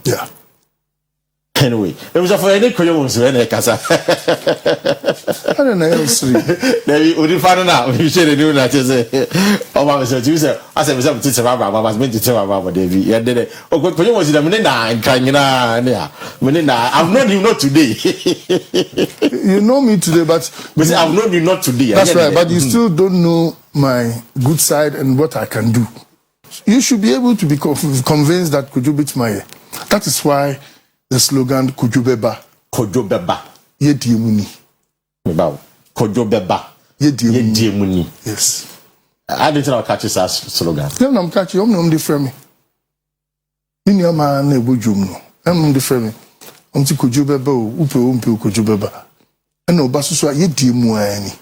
Yeah. Anyway, it was for any Koyons when I casa. I don't know. Maybe we didn't find out. You should have known that. Oh, my God, you said, I said, I'm teaching about I was meant to tell about David. Yeah, did it. Oh, Koyon was in a minute and Kanyana. I've known you not today. You know me today, but I've known you not today. That's right, but you still don't know my good side and what I can do. You should be able to be convinced that Kujubit Maye. That is why the slogan Kujubeba. Yediemuni. Kojobeba. Yediemuni. Yes. I didn't know catch this as slogan. I'm catching. I'm the frame. In your man, a bujum. I'm the frame. I'm to Kujubeba, Upe Kujubeba. And no Basuswa Yediemuni.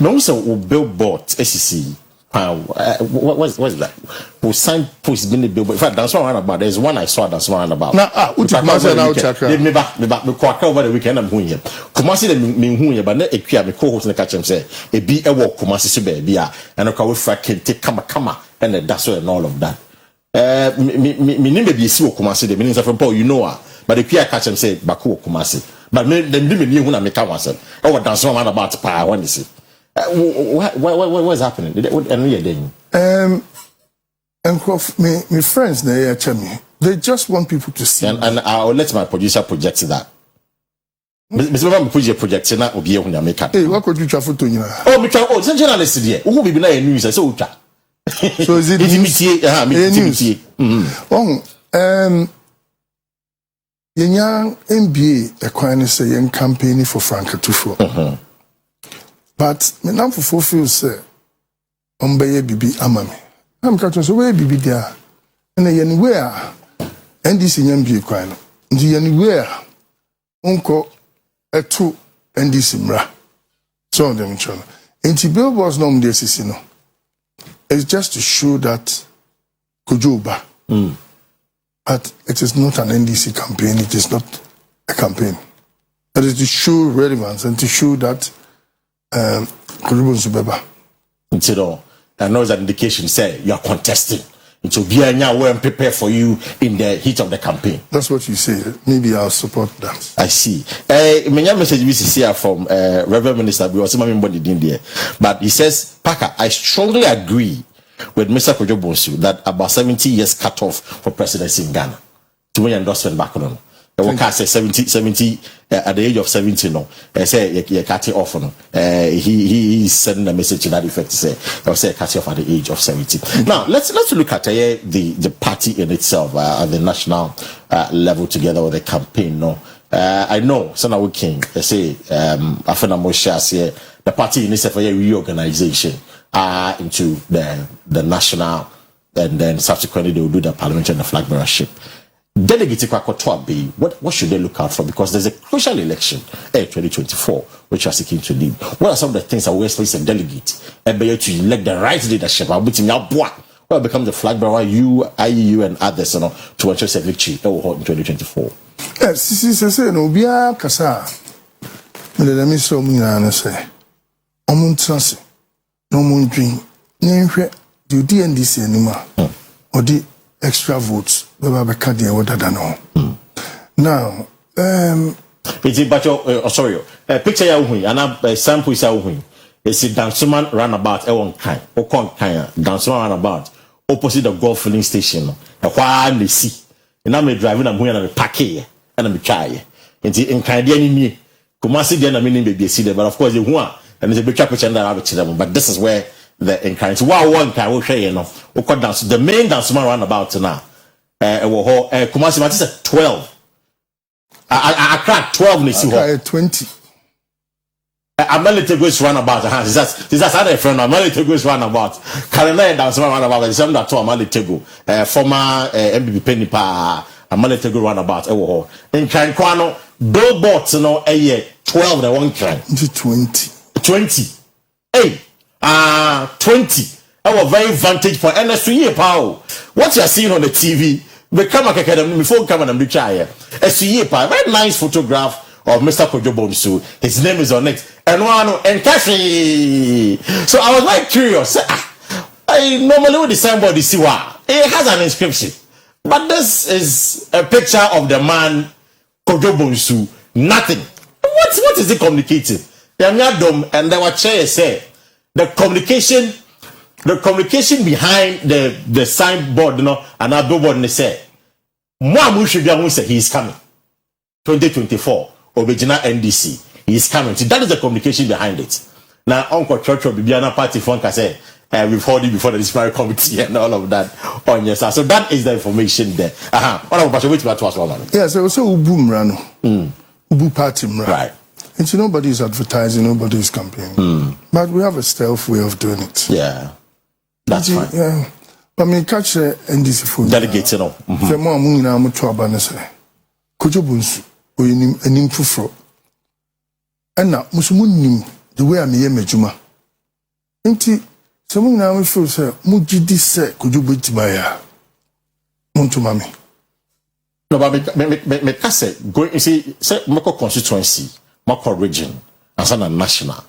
No, so billboard SEC. What's that? Who signed post been the billboard? In fact, that's what I'm about. There's one I saw that's what I'm about. Now, over the weekend I'm going here. Kumasi the me here, but not a queer me co-host in the catch him say a be a walk Kumasi so baby and a cow can take kama and that's and all of that. Me name be see Kumasi the meanings of Paul, you know, but the queer catch him say Baku Kumasi. But me them didn't knew when I make one said, oh, that's what I'm about power when you see. What's happening? And my friends, they just want people to see. And I'll let my producer project that. Mr. Mama project na obi ehun America. Hey, what could you travel to you? Oh, me travel. Oh, journalist there. Who be na news say ultra. So is it news? News. Yenya NBA equine say yen campaigning for Frank Atufo. But me now for feel say ombeye bibi amame. I'm catching so where bibi there. And anywhere NDC NBA equine. Ndi anywhere unko etu NDC mra. So them channel. Inti billboards no MDCC no. It's just to show that Kujoba. But it is not an NDC campaign. It is not a campaign. It is to show relevance and to show that Kujoba Zubeba. Instead of, I know that indication say you are contesting. It will be a well prepare for you in the heat of the campaign. That's what you say. Maybe I'll support that. I see. My message is here from Reverend Minister. We also in there, but he says, Parker, I strongly agree with Mr. Kojobonsu that about 70 years cut off for presidency in Ghana. To win endorsement back on. The worker says 70 at the age of 70 no. Say you cut it off no. He is sending a message to that effect to say cut it off at the age of 70. Now let's look at the party in itself at the national level together with the campaign. No, I know Senator King. They say Afena Moshe say the party in itself for a reorganization into the national, and then subsequently they will do the parliamentary and the flag bearership. Delegate what should they look out for? Because there's a crucial election, 2024, which are seeking to lead. What are some of the things that we expect a delegate to elect the right leadership? Will become the flag bearer, IEU and others, to ensure a victory in 2024. Yes, no be a kasa. Let me show me say. Omuntrance, no moon dream. Name the DNDC anymore or the extra votes. Now, sorry, picture ya uhui, and sample is ya uhui. It's a Dansuman roundabout. Ewon Kai. Okon Kaya. Dansuman roundabout. Opposite the golf filling station. A while they see. And I'm driving. I'm going to pack here. And I'm trying. And in Canada, ni Kumasi then I mean baby see there, but of course the one and there's a big picture that I have to them. But this is where the encourage. Wow, one can we share you know. Dance the main Dansuman roundabout now. Kumasi Mati said 12. I cracked 12 ni see I 20. I'm not letting go run about. Is that other friend? I'm not letting go run about. Kalenda and Dansuman roundabout. The same that I'm not letting go. Former MBB Penny Pa. I'm not letting go run about. In Kwano billboards no a year 12 the one crime. 20. Hey, 20. Our very vantage point. And that's 3 year power. What you are seeing on the TV. Become a academy before coming and be try. A 3 year power. Very nice photograph of Mr. Kojo Bonsu. His name is on it. And one and Kashi. So I was like curious. I normally would design body see what it has an inscription, but this is a picture of the man Kojo Bonsu. Nothing. What is it communicating? And there were chairs say the communication behind the signboard, you know, and our billboard they say, Mwamu say he is coming. 2024. Original NDC. He is coming. See, that is the communication behind it. Now, Uncle Church of Bibiana Party Fund say, we've heard it before the disciplinary committee and all of that. On yes, so that is the information there. What about wait to us one? Yes, also Ubu Mrano. Ubu Party Mrano. Right. And so nobody is advertising, nobody is campaigning. But we have a stealth way of doing it. Yeah. That's fine. Yeah. But me catch NDC phone. Delegates, you know. The more Muna Mutuaba say, Kojo Bonsu. An improved and now Musumunim the way I'm here, Majuma. Ain't some now we feel, sir, Mujidi said, could you beat by Montu Mammy? No, but me say going see say Mako constituency, Mako region, and some national.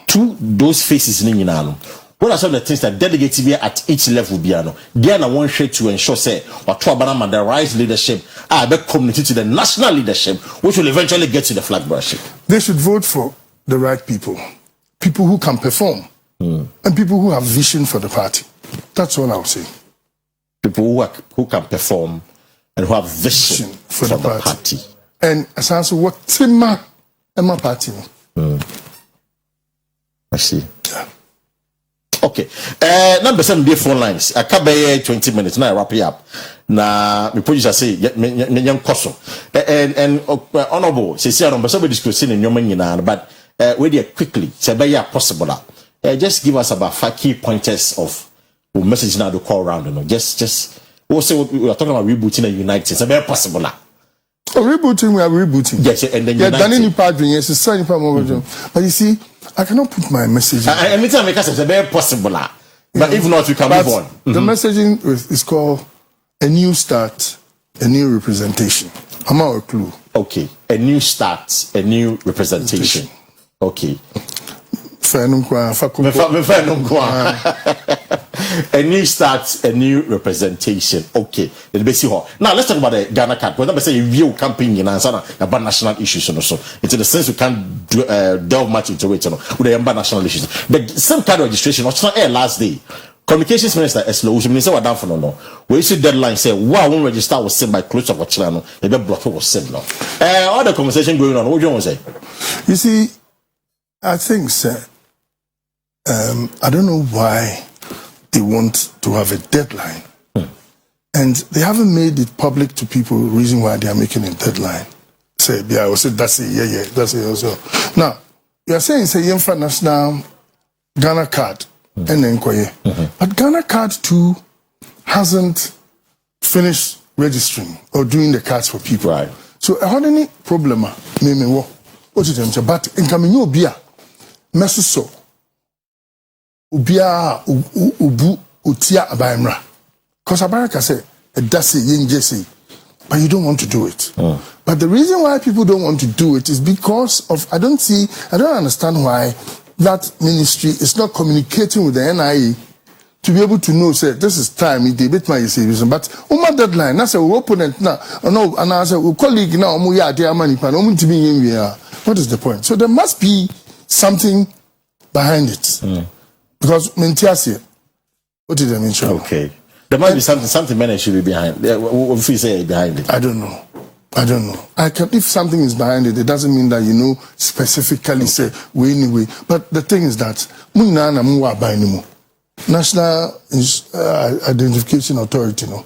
To those faces in Inano. What are some of the things that delegates here at each level be ano? They are one share to ensure say or to abanama the rise leadership the community to the national leadership, which will eventually get to the flag bearership. They should vote for the right people. People who can perform. And people who have vision for the party. That's all I'll say. People who can perform and who have vision for the party. And as I answer what Tima Emma party. I see. Yeah. Okay. Number 7 phone lines. I can't be 20 minutes. Now I wrap it up. Now me producer say young koso. And honorable say number 7 discussing in your man but we there quickly. Say be possible. Just give us about 5 key pointers of message now to call around. You know. Just we'll say we are talking about rebooting and united. Say be possible. Oh, rebooting, we are rebooting. Yes, and then but you see, I cannot put my message. Every time I say very possible, but if not, we can move on. The messaging is called a new start, a new representation. I'm out a clue. Okay, a new start, a new representation. Okay. A new start, a new representation. Okay. Now let's talk about the Ghana card. Because I'm saying view campaign in about national issues and also. Into the sense we can't delve much into it, with the national issues. The same card registration was not last day. Communications Minister Eslo, which means what down for no. We issued deadline say wow, won't register was sent by close of a channel, the block was sent now. All the conversation going on, what do you want to say? You see, I think, sir, I don't know why they want to have a deadline. And they haven't made it public to people the reason why they are making a deadline. Say, yeah, I will say that's it, yeah, that's it also. Now, you are saying, say, Yemfa National Ghana card, and then but Ghana card too hasn't finished registering or doing the cards for people. Right. So, I had any problem, but in coming beer, Messuso. Ubia ubu utia abayamra. Because Abaraka said, that's it, yen but you don't want to do it. But the reason why people don't want to do it is because of I don't understand why that ministry is not communicating with the NIE to be able to know, say, this is time, it debate my reason. But my deadline, that's a opponent now, no, and I said, colleague now, what is the point? So there must be something behind it. Because Mentiasia, what did I mention? Okay. There must be something many should be behind. What if you say behind it? I don't know. If something is behind it, it doesn't mean that specifically say we anyway. But the thing is that National Identification Authority, right?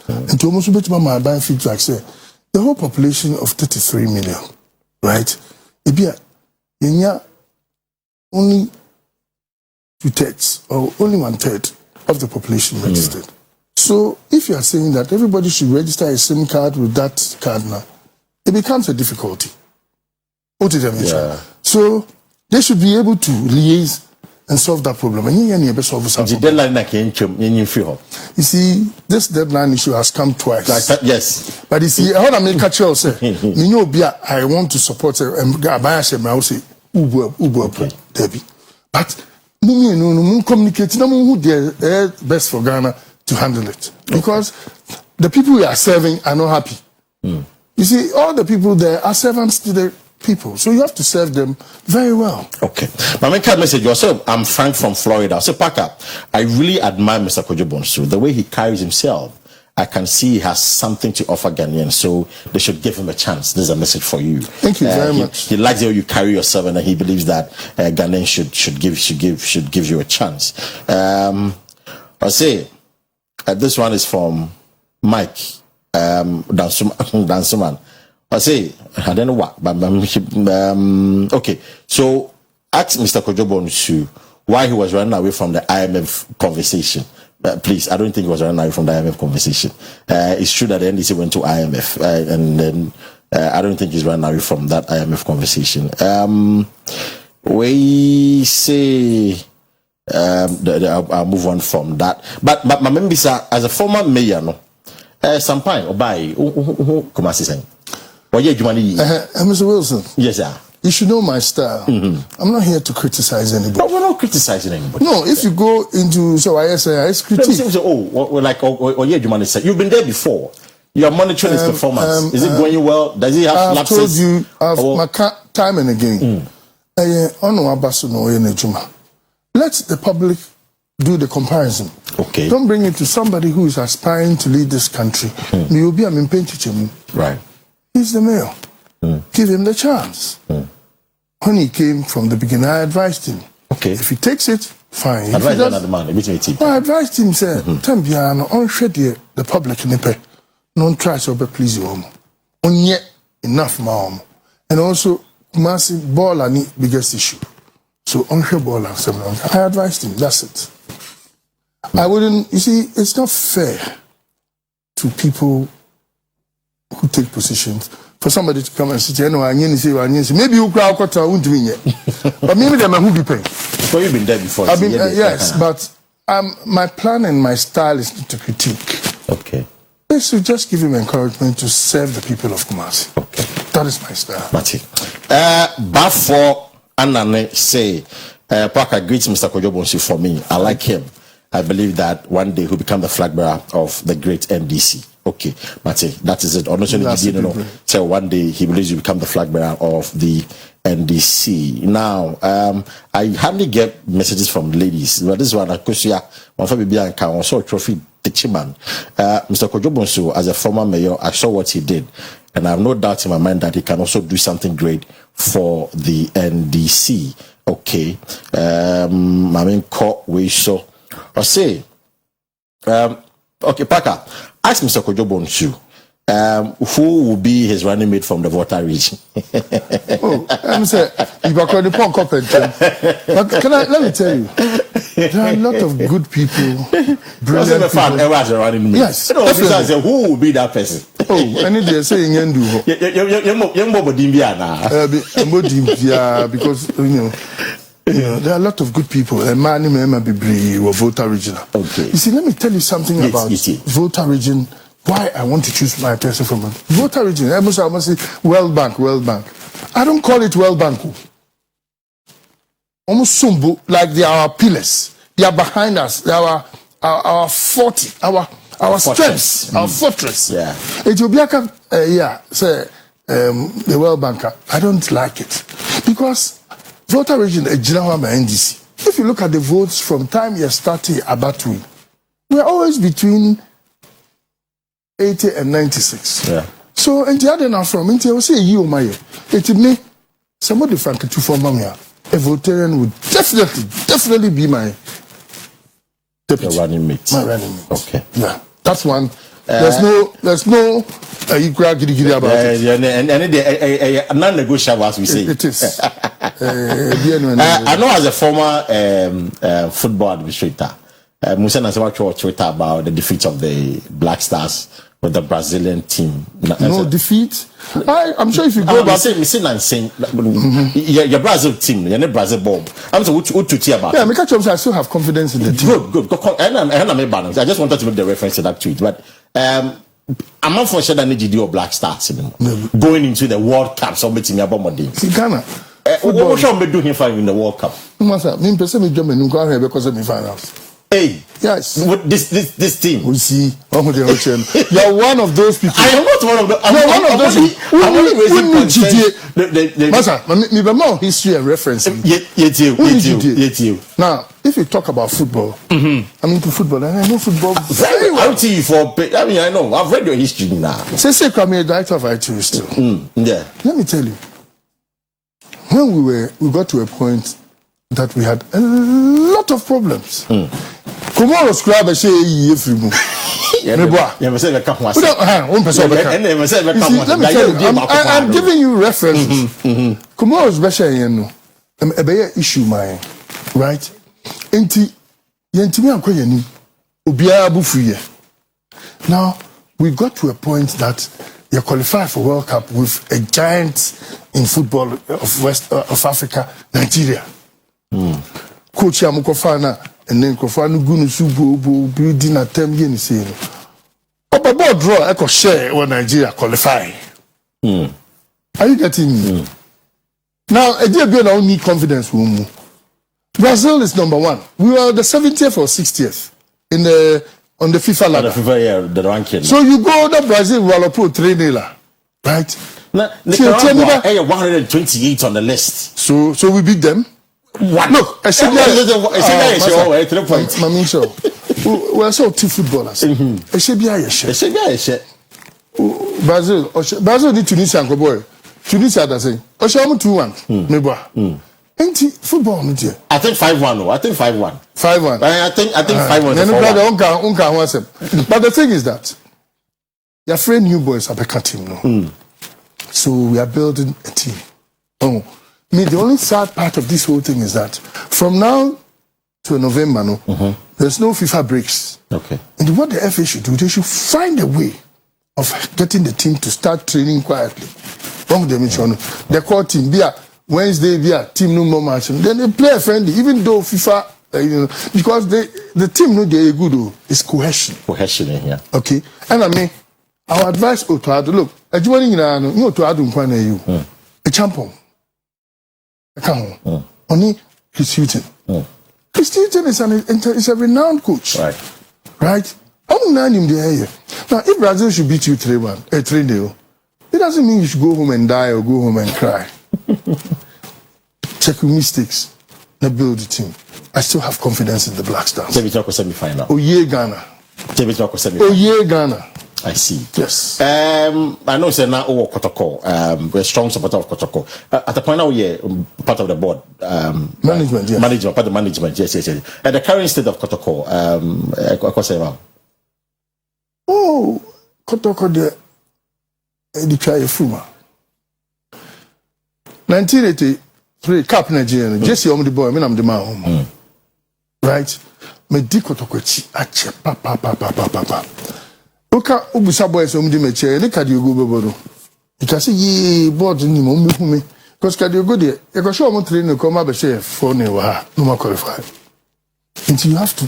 And to almost bet my buying feedback say the whole population of 33 million, right? Only 2/3 or only 1/3 of the population registered. So if you are saying that everybody should register a SIM card with that card now, it becomes a difficulty. So they should be able to liaise and solve that problem. And you see, this deadline issue has come twice. Like that, yes. But you see, I want to make a choice. Say, I want to support Debbie. But communicate who the best for Ghana to handle it. Because the people we are serving are not happy. You see, all the people there are servants to the people. So you have to serve them very well. Okay. My main card message was, I'm Frank from Florida. I said, Parker, I really admire Mr. Kojo-Bonsu. The way he carries himself, I can see he has something to offer Ghanaians. So they should give him a chance. This is a message for you. Thank you very much. He likes the way you carry yourself, and he believes that Ghanaians should give you a chance. I say, this one is from Mike Dansuman. I say, I don't know what, but okay. So ask Mr. Kojo-Bonsu why he was running away from the IMF conversation. Please, I don't think he was running away from the IMF conversation. It's true that the NDC went to IMF, and then I don't think he's running away from that IMF conversation. We say, I'll move on from that. But my member, as a former mayor, no, Sampain Obai, who Kwesi saying. Mr. Wilson. Yes, sir. You should know my style. I'm not here to criticize anybody. No, we're not criticizing anybody. No, if you go into it's critique. You've been there before. You are monitoring his performance. Is it going well? Does he have lapses? I've told you my time and again. Let the public do the comparison. Okay. Don't bring it to somebody who is aspiring to lead this country. Right. He's the mayor. Give him the chance. When he came from the beginning, I advised him. Okay. If he takes it, fine. I advised him, say, Tambiano, the public nipe. Non try to please you. On yet enough, mom. And also, massive ball and biggest issue. So, on her ball and seven. I advised him, that's it. I wouldn't, you see, it's not fair to people who take positions for somebody to come and say, maybe you crowd quarter won't do it. But maybe they who be paying. So you've been there before. I've been, yes, but my plan and my style is to critique. Okay. They should just give him encouragement to serve the people of Kumasi. Okay. That is my style. Mati. Before Anane say, Parker greets Mr. Kojo-Bonsu for me. I like him. I believe that one day he'll become the flag bearer of the great NDC. Okay, Mate, that is it. So one day he believes you become the flag bearer of the NDC. Now, I hardly get messages from ladies, but this one, Kwesi, one saw trophy Tichiman. Mr. Kojo-Bonsu, as a former mayor, I saw what he did, and I have no doubt in my mind that he can also do something great for the NDC. Okay, I mean, we saw. I say, okay, Parker, ask Mr. Kojo-Bonsu, who will be his running mate from the Volta region? I'm saying, you are going to punk up and but let me tell you, there are a lot of good people, brilliant people. Ever as a running mate? Yes, definitely. Who will be that person? I need to say because there are a lot of good people. A man named Bibri or Volta Regional. Okay. You see, let me tell you something about Volta Region. Why I want to choose my person from Volta Region. I must say World Bank. I don't call it World Bank. Almost Sumbu, like they are our pillars. They are behind us. They are our fort, our strengths, our fortress. Yeah. Ethiopia, say the World Bank. I don't like it because voter region NDC. If you look at the votes from time you started Abatui, we're always between 80 and 96. Yeah. So, and the other now from India, I say you, my, it may somebody from to form a votarian would definitely be my deputy. Your running mate. My running mate. Okay. Yeah, that's one. There's no equal giddy about it. And non-negotiable, as we say. It is. I know as a former football administrator, Musa Nasewa Twitter about the defeat of the Black Stars with the Brazilian team. No defeat. I'm sure if you go back, your Brazil team, your Brazil bomb. I'm so what to about. Yeah, I still have confidence in the team. Good. I just wanted to make the reference to that tweet, but I'm not for sure that Nigeria Black Stars going into the World Cup. So betting me about Monday. See Ghana. What shall we do here for in the World Cup? Master, me person me Germany go here because of the finals. Hey, yes. What this team? We see. You're one of those people. I am not one of those. I'm one of those. I'm only raising concerns. Master, me more history and reference. You. Now, if you talk about football, I'm into football and I know football very well. I know. I've read your history now. Say, I'm a director of IT still. Yeah. Let me tell you. When we got to a point that we had a lot of problems. Tomorrow, scribe I say every move. I'm giving you references. Tomorrow's better, you know. A better issue, my right. Enti yentimi akoyani obiara bufuye. Now we got to a point that you qualify for World Cup with a giant in football of West of Africa, Nigeria. Coach Amukofana and then Kofanu Gunu Subu building a term yen saying. Oba board draw I could share when Nigeria qualify. Are you getting me? Now a dear girl only confidence will Brazil is number 1. We were the 70th or 60th in on the FIFA ladder. The ranking. So you go to Brazil, Wallapur 3-0, right? Nicaragua, 128 on the list. So we beat them. What? Look, I said that. 3 points. Mami show. We are so two footballers. I said Brazil did Tunisia and boy. Tunisia does say. Oshamu 2-1. Meba. Ain't football no dear. I think 5-1. 5-1. I think 5-1. But the thing is that your friend new boys are the team no. So we are building a team. The only sad part of this whole thing is that from now to November, there's no FIFA breaks. Okay. And what the FA should do, they should find a way of getting the team to start training quietly. The core team, Wednesday, team no more match. Then they play friendly, even though FIFA, because the team no they good. It's cohesion. Yeah. Okay. And I mean, our advice to look. A champion. Only Chris Hutton. Chris Hutton is a renowned coach. Right? Now, if Brazil should beat you 3-0, it doesn't mean you should go home and die or go home and cry. Check your mistakes. Now build the team. I still have confidence in the Black Stars. Semi-final. Oh yeah, Ghana. Oh yeah, Ghana. I see. Yes. I know say now Kotoko. We're a strong supporter of Kotoko. At the point now we're part of the board. Management, yes. Management, part of management, yes. At the current state of Kotoko, Kotoko the try Fuma. 1983 Cup Nigeria. Jesse the boy, I'm the man home. Right? Me di Kotoko ache papa. Oka ubusa boys omdi meche le Kadiogo bebodo. You can say ye board ni mo me because Kadiogo there e go show mo train no come be say for ne wa no ma qualify. And you have to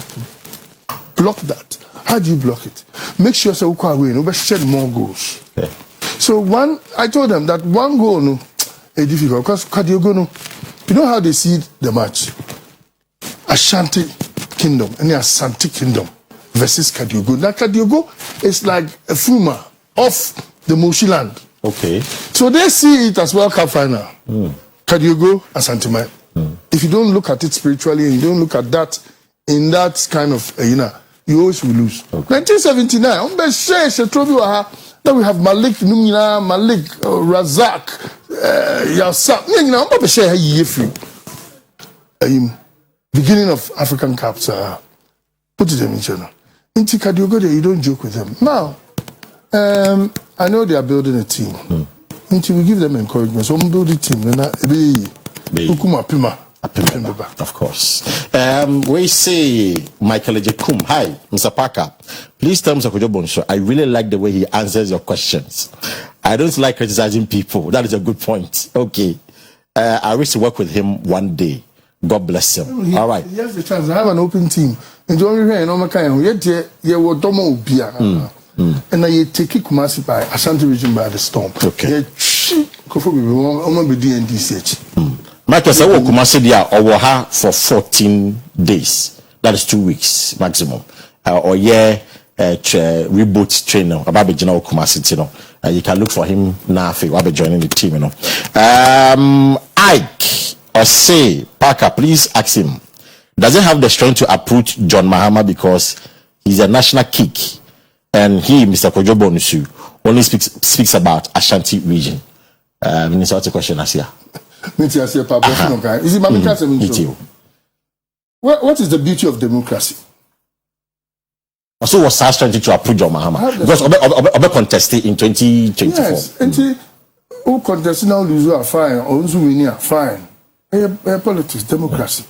block that. How do you block it? Make sure say uko away no be shed more goals. Yeah. So I told them that one goal no is difficult because Kadiogo no, you know how they see the match. Ashanti Kingdom and the Asante Kingdom versus Kadiogo. Now Kadiogo is like a Fuma off the Moshi land. Okay. So they see it as World Cup final. Kadiogo, Asante If you don't look at it spiritually and you don't look at that in that kind of, you always will lose. Okay. 1979, that we have Malik Numina, Malik Razak, Yasab, beginning of African Cups. Put it in China. In Tikadiogo, you don't joke with them. Now, I know they are building a team. Until we give them encouragement, so we build a team. Of course. We say Michael Ejekum. Hi, Mr. Parker. Please tell Mr. Kwesi, I really like the way he answers your questions. I don't like criticizing people. That is a good point. Okay. I wish to work with him one day. God bless him. All right. He has the chance. I have an open team. And the only way I know my kind of and I take Kumasi by Ashanti region by the storm. Okay. Michael said, Kumasi dia or for 14 days. That is 2 weeks maximum. Or reboot trainer about the general Kumasi, you can look for him now if you will be joining the team, Ike or say Parker, please ask him, does he have the strength to uproot John Mahama because he's a national kick and he, Mr. Kwesi, only speaks about Ashanti region? Minister, what's the question, Asia? What is the beauty of democracy? So what's our strategy to approve John Mahama? Because Obe contested in 2024. Yes, and who contested now lose are fine, or win are fine. Politics, democracy.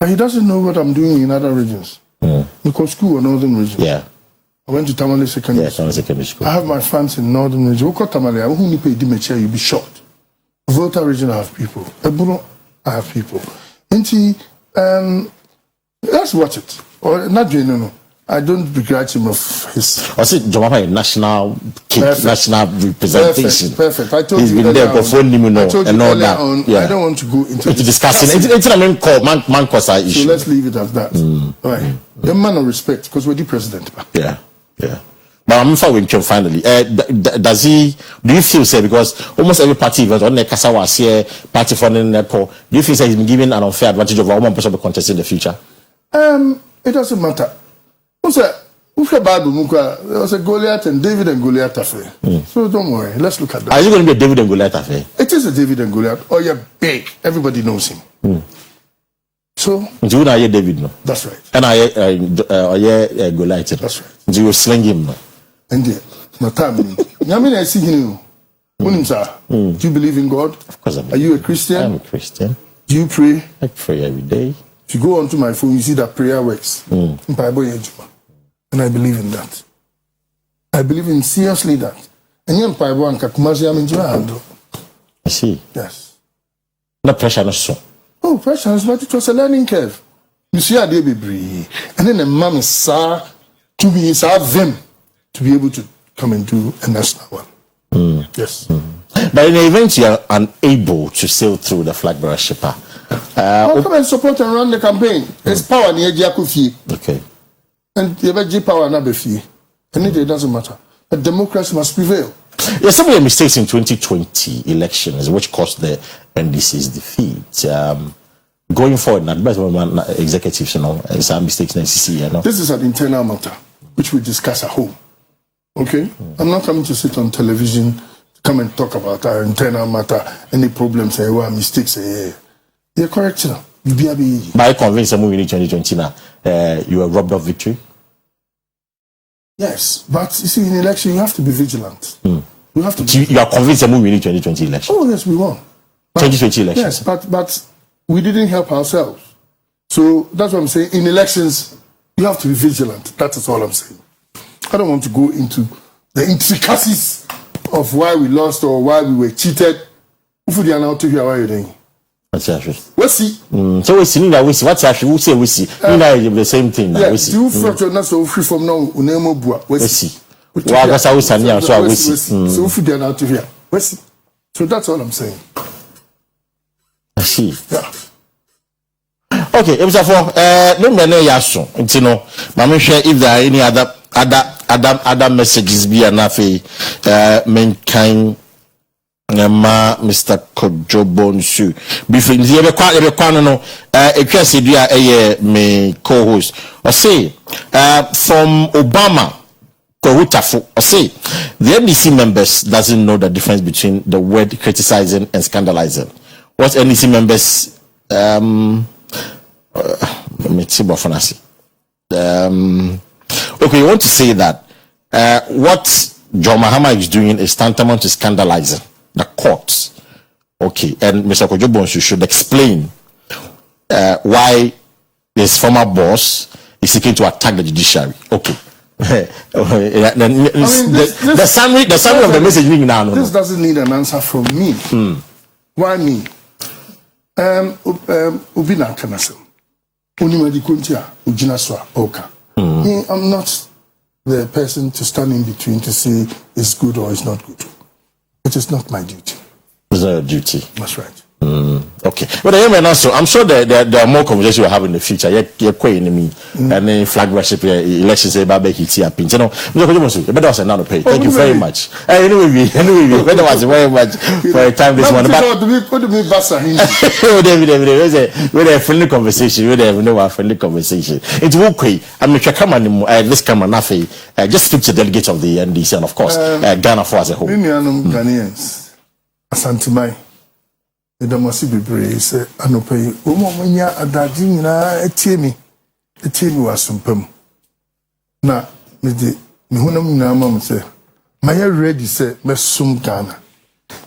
And he doesn't know what I'm doing in other regions. Because school or northern region. Yeah. I went to Tamale Secondary School. I have my fans in northern region. You'll be shocked. Volta region, I have people. Ebuno, I have people. Let's watch it. Or not, no. I don't begrudge him of his. I said, Jomapa, national national representation. Perfect. I told He's you been there before Nimuno and all that. I don't want to go into discussing. It's a main call, man issue. So let's leave it as that. Right. A man of respect, because we're the president. Yeah. But I'm following him finally. Do you feel, say, because almost every party event on the Kasawa here, party funding, do you feel say he's been given an unfair advantage over one person to contest in the future? It doesn't matter. There was a Goliath and David and Goliath affair. So don't worry. Let's look at that. Are you going to be a David and Goliath affair? It is a David and Goliath. Oh, you're big. Everybody knows him. So you know David, no? That's right. And I Goliath. That's right. Do you sling him, no? And no time. I see him. Do you believe in God? Of course I believe. Are you a Christian? I'm a Christian. Do you pray? I pray every day. If you go onto my phone, you see that prayer works. And I believe in that. I believe in seriously that. And you I see. Yes. No pressure, no so. Oh, pressure, but it was a learning curve. You see how they be breathe. And then the mom is to be them to be able to come and do a national one. Yes. But in the event you are unable to sail through the flag bearer shipper, come and support and run the campaign. There's power near Jakufi. Okay. And you have power and it doesn't matter. But democracy must prevail. Yes, some of the mistakes in 2020 elections which caused the NDC's defeat. Going forward, not best executives, some mistakes in NCC, This is an internal matter which we discuss at home. Okay? I'm not coming to sit on television to come and talk about our internal matter, any problems, mistakes. You're correct, now. By convincing moving in 2020 now, you were robbed of victory? Yes, but you see, in election, you have to be vigilant. You have to. You are convinced that moving in 2020 election? Oh, yes, we won. 2020 election? Yes, but we didn't help ourselves. So that's what I'm saying. In elections, you have to be vigilant. That is all I'm saying. I don't want to go into the intricacies of why we lost or why we were cheated. Who are now to hear what you're doing? What's actually? We'll see. So we see that we see. What's actually? We say we see. The same thing. Yeah. We see. Do you not so free from now? Unemo bua. We see. Well, I guess I was saying so. We see. So if you are now to hear, we see. So that's all I'm saying. I see. Yeah. Okay, it was for no man yaso. You know, mama share if there are any other messages be enough mankind Nema Mr. Kojobonsu. Before you kwa no Kwesi dia me co-host. I say from Obama I say the NDC members doesn't know the difference between the word criticizing and scandalizing. What NDC members okay, you want to say that what John Mahama is doing is tantamount to scandalizing the courts. Okay, and Mr. Kojobonsu should explain why his former boss is seeking to attack the judiciary. Okay. The summary of the message now. This doesn't need an answer from me. Why me? O.B.T. Kanasem. Unimadi kuntia ujinaswa oka. I'm not the person to stand in between to say it's good or it's not good. It is not my duty. It's not your duty. That's right. Okay. But also, I'm sure there are more conversations we'll have in the future. You're quite enemy and then flag worship elections say babe hiti a pinch. No, better was another pay. Thank you very much. Anyway, better was very much for your time this morning. But with a friendly conversation, with a friendly conversation. It's okay. I mean, come on, this come on, just speak to the delegates of the NDC and of course Ghana for as a whole. Ghanaians, Asantimai. The must be brave, say, I no pay. Umanya adadina etiemi was some na me hunam na mam say, my ready say, me sum Ghana.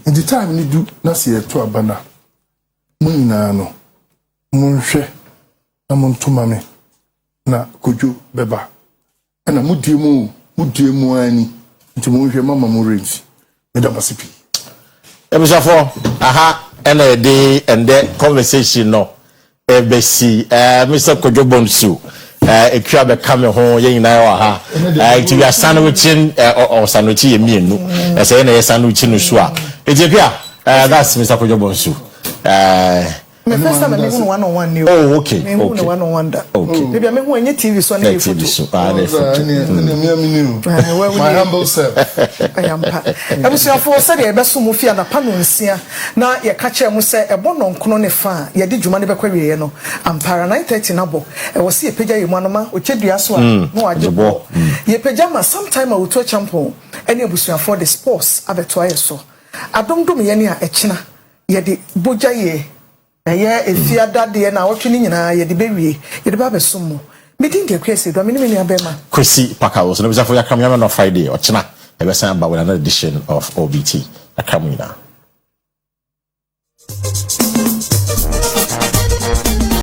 In the time ni do na see to abana. Munina no, munhwe, na montuma me, na kojo beba. Na mudiemu ani, nti munhwe mama mo renfi. Me da masipi. Ebisafo, aha. And a day and that conversation no ABC Mr. Kojobonsu Ekrabe coming home yen na to be a sandwiching or sandwich me no as a sandwich no swa that's Mr. Kojobonsu my first time I mean one-on-one new. Oh, okay. One-on-one that. Okay. Maybe I mean when you TV so any photo. My humble self. I am. I was your for say e be so mu fia na pa no nsia na ye ka che mu say e bo no nkono ne fa ye de dwuma ne be kwa wiye no ampara 9:30 na bo e wo se e pagya yemu anoma o chedua so a no agebo ye pagya ma sometime a wo to champion any abusuan for the sports abeto ayeso adomdom ye ne a ekina ye de bogya ye if you are that day now, what you need, you baby, you the baby sumo. Meeting the Kwesi, do I mean Abema? Kwesi Pakaos, and for your coming on Friday or China, ever sent about another edition of O.B.T. A coming now.